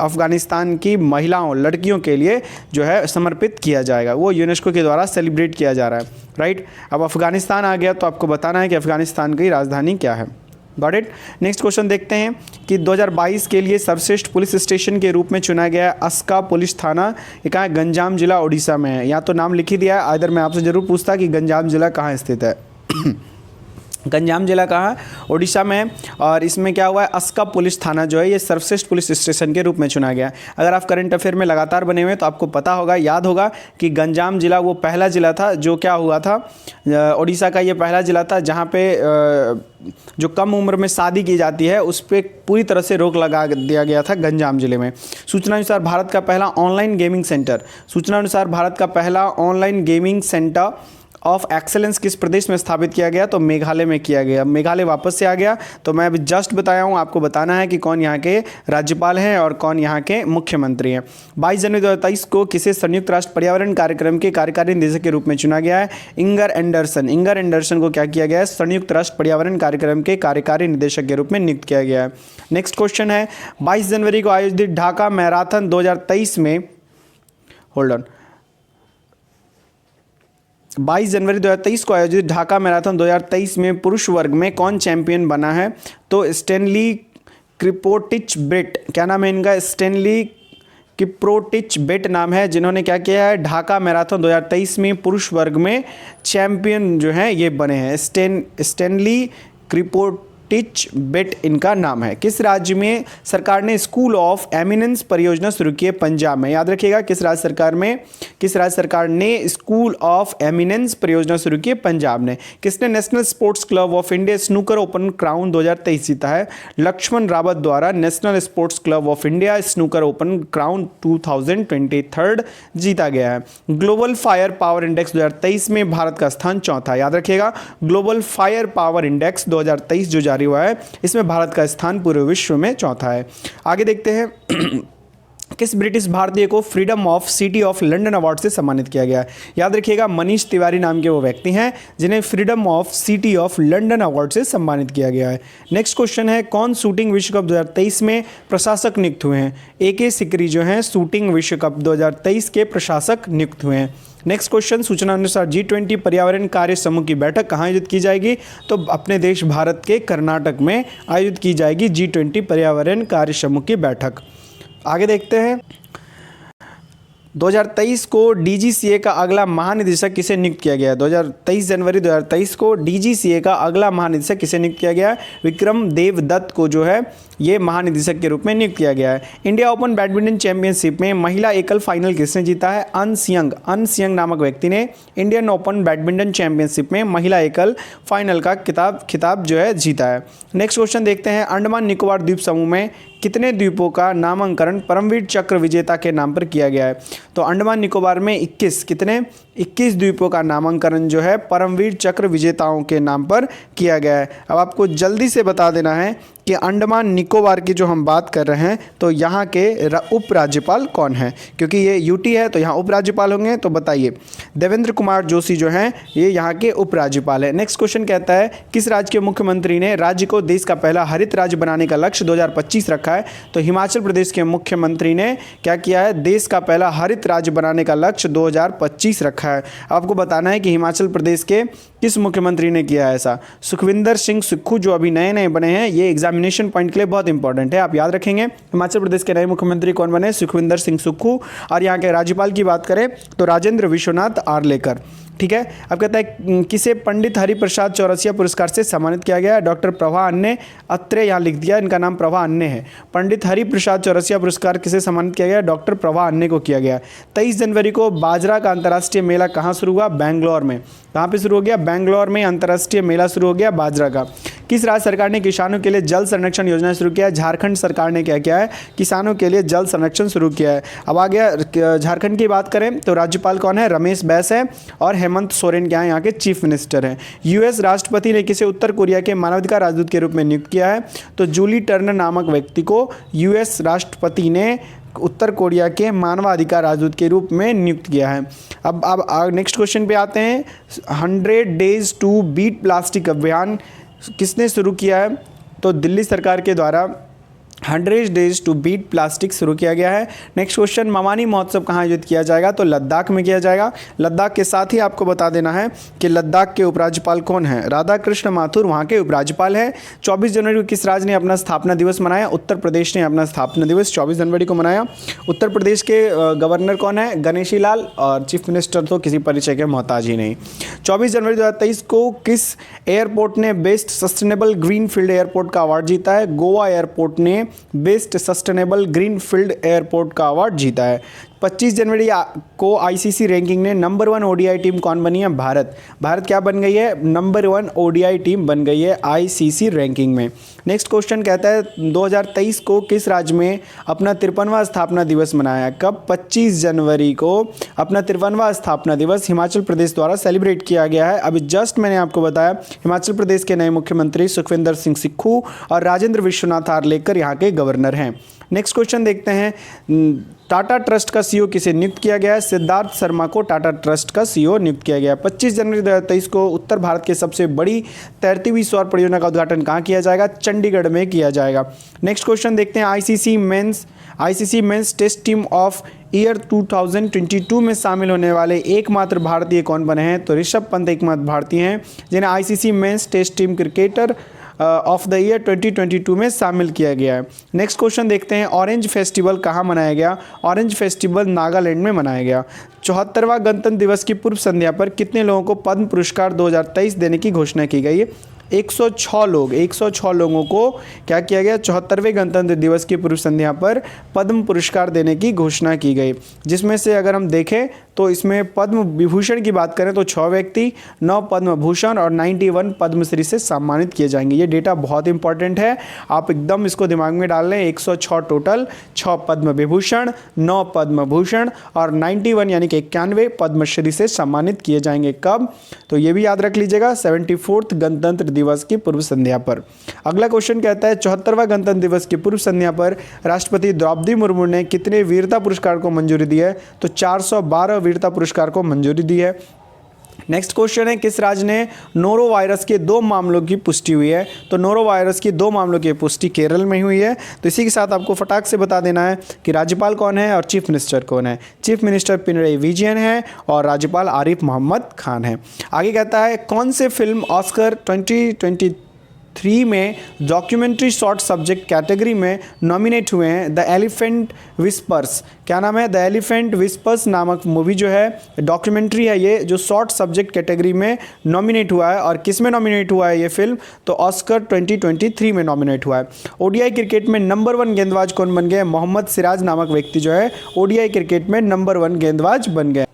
अफगानिस्तान की महिलाओं, लड़कियों के लिए जो है समर्पित किया जाएगा, वो यूनेस्को के द्वारा सेलिब्रेट किया जा रहा है, राइट। अब अफगानिस्तान आ गया तो आपको बताना है कि अफगानिस्तान की राजधानी क्या है। Got it. नेक्स्ट क्वेश्चन देखते हैं कि 2022 के लिए सर्वश्रेष्ठ पुलिस स्टेशन के रूप में चुना गया है अस्का पुलिस थाना। ये कहाँ है? गंजाम जिला उड़ीसा में है। यहाँ तो नाम लिख ही दिया है, इधर मैं आपसे ज़रूर पूछता कि गंजाम जिला कहाँ स्थित है। गंजाम जिला कहाँ है? उड़ीसा में है। और इसमें क्या हुआ है? अस्का पुलिस थाना जो है ये सर्वश्रेष्ठ पुलिस स्टेशन के रूप में चुना गया है। अगर आप करंट अफेयर में लगातार बने हुए हैं तो आपको पता होगा, याद होगा कि गंजाम जिला वो पहला जिला था जो क्या हुआ था, उड़ीसा का ये पहला जिला था जहाँ पे जो कम उम्र में शादी की जाती है उस पर पूरी तरह से रोक लगा दिया गया था गंजाम जिले में। सूचना अनुसार भारत का पहला online gaming centre of excellence किस प्रदेश में स्थापित किया गया? तो मेघालय में किया गया। मेघालय वापस से आ गया। तो मैं अभी जस्ट बताया हूँ, आपको बताना है कि कौन यहाँ के राज्यपाल हैं और कौन यहाँ के मुख्यमंत्री हैं। 22 जनवरी 2023 को किसे संयुक्त राष्ट्र पर्यावरण कार्यक्रम के कार्यकारी निदेशक के रूप में चुना गया है? इंगर एंडरसन को क्या किया गया है? संयुक्त राष्ट्र पर्यावरण कार्यक्रम के कार्यकारी निदेशक के रूप में नियुक्त किया गया है। नेक्स्ट क्वेश्चन है 22 जनवरी को आयोजित ढाका मैराथन 2023 में 22 जनवरी 2023 को आयोजित ढाका मैराथन 2023 में पुरुष वर्ग में कौन चैंपियन बना है? तो स्टैनली क्रिपोटिच-ब्रेट, क्या नाम है इनका? स्टैनली किप्रोटिच-ब्रेट नाम है, जिन्होंने क्या किया है? ढाका मैराथन 2023 में पुरुष वर्ग में चैंपियन जो हैं ये बने हैं। स्टैनली क्रिपोटिच-ब्रेट इनका नाम है। किस राज्य में सरकार ने स्कूल ऑफ एमिनेंस परियोजना शुरू की है? पंजाब में। याद रखिएगा किस राज्य सरकार ने स्कूल ऑफ एमिनेंस परियोजना शुरू की है? पंजाब ने। किसने national sports club of India snooker open crown 2023 जीता है? लक्ष्मण रावत द्वारा national sports club of India snooker open crown 2023 जीता गया है। ग्लोबल फायर पावर इंडेक्स 2023 में भारत का स्थान चौथा। याद रखिएगा ग्लोबल फायर पावर इंडेक्स 2023 जो जारी हुआ है इसमें भारत का स्थान पूरे विश्व में चौथा है। आगे देखते हैं किस ब्रिटिश भारतीय को freedom of city of London award से सम्मानित किया गया है? याद रखिएगा मनीष तिवारी नाम के वो व्यक्ति हैं जिन्हें freedom of city of London award से सम्मानित किया गया है। नेक्स्ट क्वेश्चन है कौन शूटिंग विश्व कप 2023 में प्रशासक नियुक्त हुए हैं? AK सिकरी जो हैं शूटिंग विश्व कप 2023 के प्रशासक नियुक्त हुए हैं। नेक्स्ट क्वेश्चन सूचना अनुसार G20 पर्यावरण कार्य समूह की बैठक कहाँ आयोजित की जाएगी? तो अपने देश भारत के कर्नाटक में आयोजित की जाएगी G20 पर्यावरण कार्य समूह की बैठक। आगे देखते हैं 2023 को DGCA का अगला महानिदेशक किसे नियुक्त किया गया है? 23 जनवरी 2023 को DGCA का अगला महानिदेशक किसे नियुक्त किया गया है? विक्रम देव दत्त को जो है ये महानिदेशक के रूप में नियुक्त किया गया है। इंडिया ओपन बैडमिंटन चैंपियनशिप में महिला एकल फाइनल किसने जीता है? अनसियंग नामक व्यक्ति ने इंडियन ओपन बैडमिंटन चैंपियनशिप में महिला एकल फाइनल का खिताब जो है जीता है। नेक्स्ट क्वेश्चन देखते हैं अंडमान निकोबार द्वीप समूह में कितने द्वीपों का नामांकन परमवीर चक्र विजेता के नाम पर किया गया है? तो अंडमान निकोबार में 21 द्वीपों का नामांकन जो है परमवीर चक्र विजेताओं के नाम पर किया गया है। अब आपको जल्दी से बता देना है कि अंडमान निकोबार की जो हम बात कर रहे हैं तो यहाँ के उपराज्यपाल कौन है? क्योंकि ये यूटी है तो यहाँ उपराज्यपाल होंगे, तो बताइए। देवेंद्र कुमार जोशी जो हैं ये यहाँ के उपराज्यपाल है। नेक्स्ट क्वेश्चन कहता है किस राज्य के मुख्यमंत्री ने राज्य को देश का पहला हरित राज्य बनाने का लक्ष्य 2025 रखा है? तो हिमाचल प्रदेश के मुख्यमंत्री ने क्या किया है? देश का पहला हरित राज्य बनाने का लक्ष्य 2025 रखा है। आपको बताना है कि हिमाचल प्रदेश के किस मुख्यमंत्री ने किया है ऐसा? सुखविंदर सिंह सुक्खू जो अभी नए बने हैं, ये एग्जामिनेशन पॉइंट के लिए बहुत इंपॉर्टेंट है, आप याद रखेंगे। हिमाचल प्रदेश के नए मुख्यमंत्री कौन बने? सुखविंदर सिंह सुक्खू। और यहाँ के राज्यपाल की बात करें तो राजेंद्र विश्वनाथ आर्लेकर। ठीक है। अब कहता है किसे पंडित हरिप्रसाद चौरसिया पुरस्कार से सम्मानित किया गया है? डॉक्टर प्रभा अन्ने अत्रे, यहाँ लिख दिया, इनका नाम प्रभा अन्ने है। पंडित हरिप्रसाद चौरसिया पुरस्कार किसे सम्मानित किया गया? डॉक्टर प्रभा अन्ने को किया गया। 23 जनवरी को बाजरा का अंतर्राष्ट्रीय मेला कहाँ शुरू हुआ? बैंगलोर में। कहाँ पे शुरू हो गया? बैंगलोर में अंतर्राष्ट्रीय मेला शुरू हो गया बाजरा का। किस राज्य सरकार ने किसानों के लिए जल संरक्षण योजना शुरू किया है? झारखंड सरकार ने क्या किया है? किसानों के लिए जल संरक्षण शुरू किया है। अब आ गया झारखंड की बात करें तो राज्यपाल कौन है? रमेश बैस है और हेमंत सोरेन क्या है यहाँ के चीफ मिनिस्टर हैं। यूएस राष्ट्रपति ने किसे उत्तर कोरिया के मानवाधिकार राजदूत के रूप में नियुक्त किया है? तो जूली टर्नर नामक व्यक्ति को यूएस राष्ट्रपति ने उत्तर कोरिया के मानवाधिकार राजदूत के रूप में नियुक्त किया है। अब नेक्स्ट क्वेश्चन पे आते हैं। 100 डेज टू बीट प्लास्टिक अभियान किसने शुरू किया है? तो दिल्ली सरकार के द्वारा 100 डेज टू बीट प्लास्टिक शुरू किया गया है। नेक्स्ट क्वेश्चन, मवानी महोत्सव कहाँ आयोजित किया जाएगा? तो लद्दाख में किया जाएगा। लद्दाख के साथ ही आपको बता देना है कि लद्दाख के उपराज्यपाल कौन है? राधा कृष्ण माथुर वहाँ के उपराज्यपाल हैं। 24 जनवरी को किस राज्य ने अपना स्थापना दिवस मनाया? उत्तर प्रदेश ने अपना स्थापना दिवस 24 जनवरी को मनाया। उत्तर प्रदेश के गवर्नर कौन है? गणेशी लाल, और चीफ मिनिस्टर तो किसी परिचय के मोहताज ही नहीं। 24 जनवरी 2023 को किस एयरपोर्ट ने best sustainable green field airport का अवार्ड जीता है? गोवा एयरपोर्ट ने best sustainable green field airport का अवार्ड जीता है। 25 जनवरी को आईसीसी रैंकिंग ने नंबर 1 ओडीआई टीम कौन बनी है? भारत। भारत क्या बन गई है? नंबर 1 ओडीआई टीम बन गई है आईसीसी रैंकिंग में। नेक्स्ट क्वेश्चन कहता है 2023 को किस राज्य में अपना 53वां स्थापना दिवस मनाया? कब? 25 जनवरी को अपना 53वां स्थापना दिवस हिमाचल प्रदेश द्वारा सेलिब्रेट किया गया है। अभी जस्ट मैंने आपको बताया हिमाचल प्रदेश के नए मुख्यमंत्री सुखविंदर सिंह सुक्खू और राजेंद्र विश्वनाथ आर्लेकर यहाँ के गवर्नर हैं। नेक्स्ट क्वेश्चन देखते हैं, टाटा ट्रस्ट का सीईओ किसे नियुक्त किया गया है? सिद्धार्थ शर्मा को टाटा ट्रस्ट का सीईओ नियुक्त किया गया है। 25 जनवरी 2023 को उत्तर भारत के सबसे बड़ी तैरती सौर परियोजना का उद्घाटन कहाँ किया जाएगा? चंडीगढ़ में किया जाएगा। नेक्स्ट क्वेश्चन देखते हैं, ICC men's test team of year 2022 में शामिल होने वाले एकमात्र भारतीय कौन बने हैं? तो ऋषभ पंत एकमात्र भारतीय हैं जिन्हें ICC men's test team cricketer of the year 2022 में शामिल किया गया है। नेक्स्ट क्वेश्चन देखते हैं, ऑरेंज फेस्टिवल कहाँ मनाया गया? ऑरेंज फेस्टिवल नागालैंड में मनाया गया। 74वां गणतंत्र दिवस की पूर्व संध्या पर कितने लोगों को पद्म पुरस्कार 2023 देने की घोषणा की गई? 106 लोगों को क्या किया गया? 74वें गणतंत्र दिवस की पूर्व संध्या पर पद्म पुरस्कार देने की घोषणा की गई, जिसमें से अगर हम देखें तो इसमें पद्म विभूषण की बात करें तो 6 व्यक्ति, 9 पद्म भूषण और 91 पद्मश्री से सम्मानित किए जाएंगे। ये डेटा बहुत इंपॉर्टेंट है, आप एकदम इसको दिमाग में डाल लें। 106 टोटल, 6 पद्म विभूषण, 9 पद्म भूषण और 91 यानी कि 91 पद्मश्री से सम्मानित किए जाएंगे। कब? तो ये भी याद रख लीजिएगा, 74th गणतंत्र दिवस की पूर्व संध्या पर। अगला क्वेश्चन कहता है 74वां गणतंत्र दिवस की पूर्व संध्या पर राष्ट्रपति द्रौपदी मुर्मू ने कितने वीरता पुरस्कार को मंजूरी दी है? तो 412 वीरता पुरस्कार को मंजूरी दी है। नेक्स्ट क्वेश्चन है, किस राज्य ने नोरो वायरस के 2 मामलों की पुष्टि हुई है? तो नोरो वायरस की 2 मामलों की पुष्टि केरल में हुई है। तो इसी के साथ आपको फटाक से बता देना है कि राज्यपाल कौन है और चीफ मिनिस्टर कौन है। चीफ मिनिस्टर पिनरई विजयन है और राज्यपाल आरिफ मोहम्मद खान है। आगे कहता है कौन से फिल्म ऑस्कर 2023 में डॉक्यूमेंट्री शॉर्ट सब्जेक्ट कैटेगरी में नॉमिनेट हुए हैं? द एलिफेंट विस्पर्स, क्या नाम है? द एलिफेंट विस्पर्स नामक मूवी जो है डॉक्यूमेंट्री है, ये जो शॉर्ट सब्जेक्ट कैटेगरी में नॉमिनेट हुआ है। और किस में नॉमिनेट हुआ है ये फिल्म? तो ऑस्कर 2023 में नॉमिनेट हुआ है। ओडीआई क्रिकेट में नंबर 1 गेंदबाज कौन बन गए? मोहम्मद सिराज नामक व्यक्ति जो है ओडीआई क्रिकेट में नंबर 1 गेंदबाज बन गए।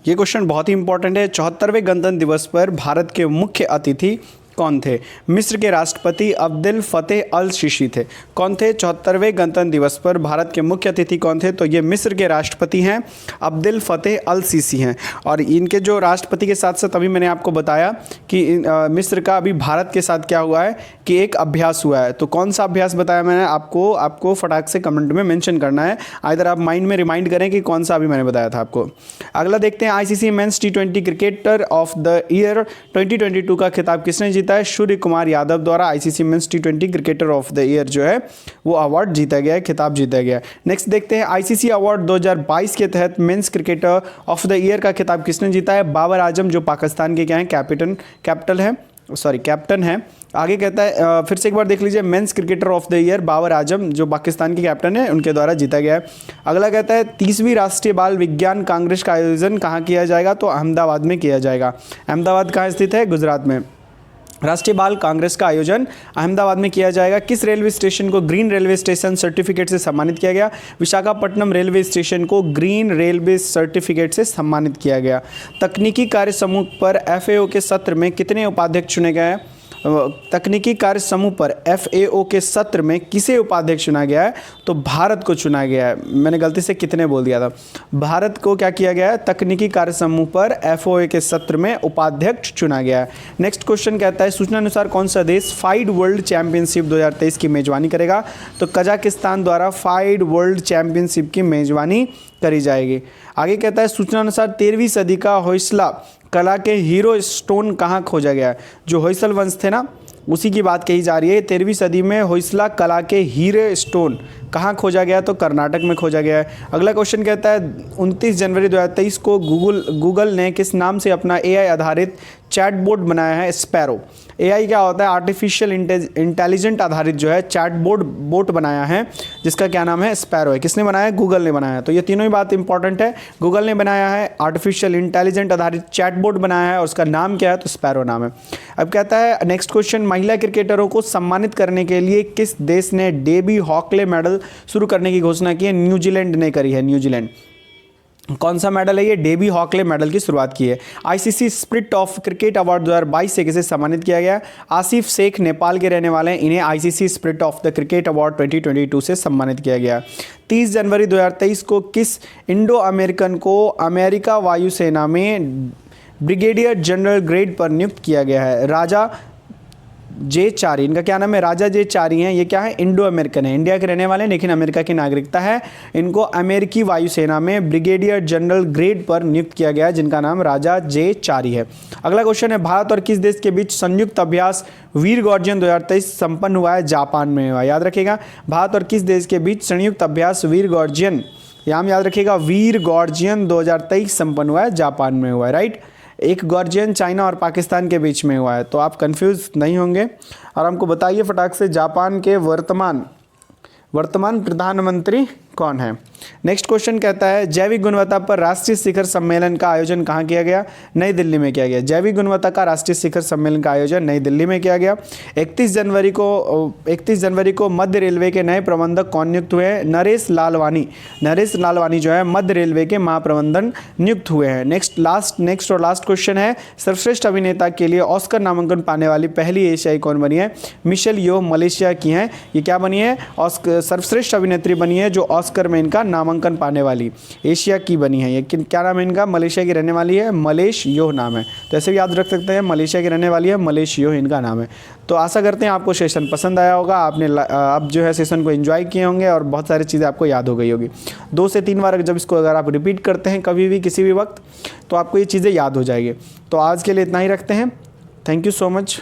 ये क्वेश्चन बहुत ही इंपॉर्टेंट है। 74वें गणतंत्र दिवस पर भारत के मुख्य अतिथि कौन थे? मिस्र के राष्ट्रपति अब्देल फतेह अल सीसी थे। कौन थे? 74वें गणतंत्र दिवस पर भारत के मुख्य अतिथि कौन थे? तो ये मिस्र के राष्ट्रपति हैं, अब्देल फतेह अल सीसी हैं। और इनके जो राष्ट्रपति के साथ साथ अभी मैंने आपको बताया कि मिस्र का अभी भारत के साथ क्या हुआ है कि एक अभ्यास हुआ है। तो कौन सा अभ्यास बताया मैंने आपको फटाक से कमेंट में मेंशन करना है। इधर आप माइंड में रिमाइंड करें कि कौन सा अभी मैंने बताया था आपको। अगला देखते हैं, ICC mains T20 cricketer of the year 2022 का खिताब किसने जीता है? सूर्य कुमार यादव द्वारा ICC men's T20 cricketer of the year जो है वो अवार्ड जीता गया है, खिताब जीता गया है। नेक्स्ट देखते हैं, आईसीसी अवार्ड 2022 के तहत mains cricketer of the year का खिताब किसने जीता है? बाबर आजम, जो पाकिस्तान के क्या हैं कैपिटल है। सॉरी कैप्टन है। आगे कहता है फिर से एक बार देख लीजिए, men's cricketer of the year Babar Azam जो पाकिस्तान के कैप्टन है उनके द्वारा जीता गया है। अगला कहता है 30वीं राष्ट्रीय बाल विज्ञान कांग्रेस का आयोजन कहाँ किया जाएगा, तो अहमदाबाद में किया जाएगा। अहमदाबाद कहाँ स्थित है, गुजरात में। राष्ट्रीय बाल कांग्रेस का आयोजन अहमदाबाद में किया जाएगा। किस रेलवे स्टेशन को ग्रीन रेलवे स्टेशन सर्टिफिकेट से सम्मानित किया गया, विशाखापट्टनम रेलवे स्टेशन को ग्रीन रेलवे सर्टिफिकेट से सम्मानित किया गया। तकनीकी कार्य समूह पर FAO के सत्र में कितने उपाध्यक्ष चुने गए हैं, तकनीकी कार्य समूह पर FAO के सत्र में किसे उपाध्यक्ष चुना गया है, तो भारत को चुना गया है। मैंने गलती से कितने बोल दिया था, भारत को क्या किया गया है, तकनीकी कार्य समूह पर FAO के सत्र में उपाध्यक्ष चुना गया है। नेक्स्ट क्वेश्चन कहता है सूचना अनुसार कौन सा देश फाइड वर्ल्ड चैंपियनशिप 2023 की मेजबानी करेगा, तो कजाकिस्तान द्वारा फाइड वर्ल्ड चैंपियनशिप की मेजबानी करी जाएगी। आगे कहता है सूचना अनुसार 13वीं सदी का होयसला कला के हीरो स्टोन कहाँ खोजा गया है, जो होयसल वंश थे ना उसी की बात कही जा रही है। 13वीं सदी में होयसला कला के हीरे स्टोन कहाँ खोजा गया, तो कर्नाटक में खोजा गया है। अगला क्वेश्चन कहता है 29 जनवरी 2023 को गूगल ने किस नाम से अपना AI आधारित चैटबॉट बनाया है, स्पैरो। AI क्या होता है, आर्टिफिशियल इंटेलिजेंट आधारित जो है बोट बनाया है जिसका क्या नाम है, स्पैरो है। किसने बनाया है, गूगल ने बनाया है। तो ये तीनों ही बात इंपॉर्टेंट है, गूगल ने बनाया है, आर्टिफिशियल इंटेलिजेंट आधारित चैटबॉट बनाया है और उसका नाम क्या है, तो स्पैरो नाम है। अब कहता है नेक्स्ट क्वेश्चन, महिला क्रिकेटरों को सम्मानित करने के लिए किस देश ने डेबी हॉकले मेडल शुरू करने की घोषणा की है, न्यूजीलैंड ने करी है। न्यूजीलैंड कौन सा मेडल है, ये डेबी हॉकले मेडल की शुरुआत की है। ICC spirit of cricket award 2022 से किसे सम्मानित किया गया, आसिफ शेख नेपाल के रहने वाले हैं, इन्हें ICC spirit of the cricket award 2022 से सम्मानित किया गया। 30 जनवरी 2023 को किस इंडो अमेरिकन को अमेरिका वायुसेना में ब्रिगेडियर जनरल ग्रेड पर नियुक्त किया गया है, राजा जे चारी। इनका क्या नाम है, राजा जे चारी हैं। ये क्या है, इंडो अमेरिकन है, इंडिया के रहने वाले हैं लेकिन अमेरिका की नागरिकता है। इनको अमेरिकी वायुसेना में ब्रिगेडियर जनरल ग्रेड पर नियुक्त किया गया है जिनका नाम राजा जे चारी है। अगला क्वेश्चन है भारत और किस देश के बीच संयुक्त अभ्यास वीर गॉर्जियन 2023 संपन्न हुआ है, जापान में हुआ। याद रखिएगा, भारत और किस देश के बीच संयुक्त अभ्यास वीर गॉर्जियन, यहाँ याद रखिएगा वीर गॉर्जियन 2023 संपन्न हुआ है, जापान में हुआ है। राइट, एक गॉर्जियन चाइना और पाकिस्तान के बीच में हुआ है, तो आप कंफ्यूज नहीं होंगे। और हमको बताइए फटाक से, जापान के वर्तमान प्रधानमंत्री कौन है। नेक्स्ट क्वेश्चन कहता है जैविक गुणवत्ता पर राष्ट्रीय शिखर सम्मेलन का आयोजन कहाँ किया गया, नई दिल्ली में किया गया। जैविक गुणवत्ता का राष्ट्रीय शिखर सम्मेलन का आयोजन नई दिल्ली में किया गया। 31 जनवरी को मध्य रेलवे के नए प्रबंधक कौन नियुक्त हुए हैं, नरेश लालवानी जो है मध्य रेलवे के महाप्रबंधक नियुक्त हुए हैं। नेक्स्ट और लास्ट क्वेश्चन है सर्वश्रेष्ठ अभिनेता के लिए ऑस्कर नामांकन पाने वाली पहली एशियाई कौन बनी है, मिशेल यो मलेशिया की हैं। ये क्या बनी है, सर्वश्रेष्ठ अभिनेत्री बनी है जो ऑस्कर में इनका नामांकन पाने वाली एशिया की बनी है। ये क्या नाम है इनका, मलेशिया की रहने वाली है, मलेश यो नाम है। तो ऐसे भी याद रख सकते हैं, मलेशिया की रहने वाली है, मलेश यो इनका नाम है। तो आशा करते हैं आपको सेशन पसंद आया होगा, आपने अब जो है सेशन को एंजॉय किए होंगे और बहुत सारी चीज़ें आपको याद हो गई होगी। 2 से 3 बार जब इसको अगर आप रिपीट करते हैं कभी भी किसी भी वक्त, तो आपको ये चीज़ें याद हो जाएगी। तो आज के लिए इतना ही रखते हैं। Thank you so much.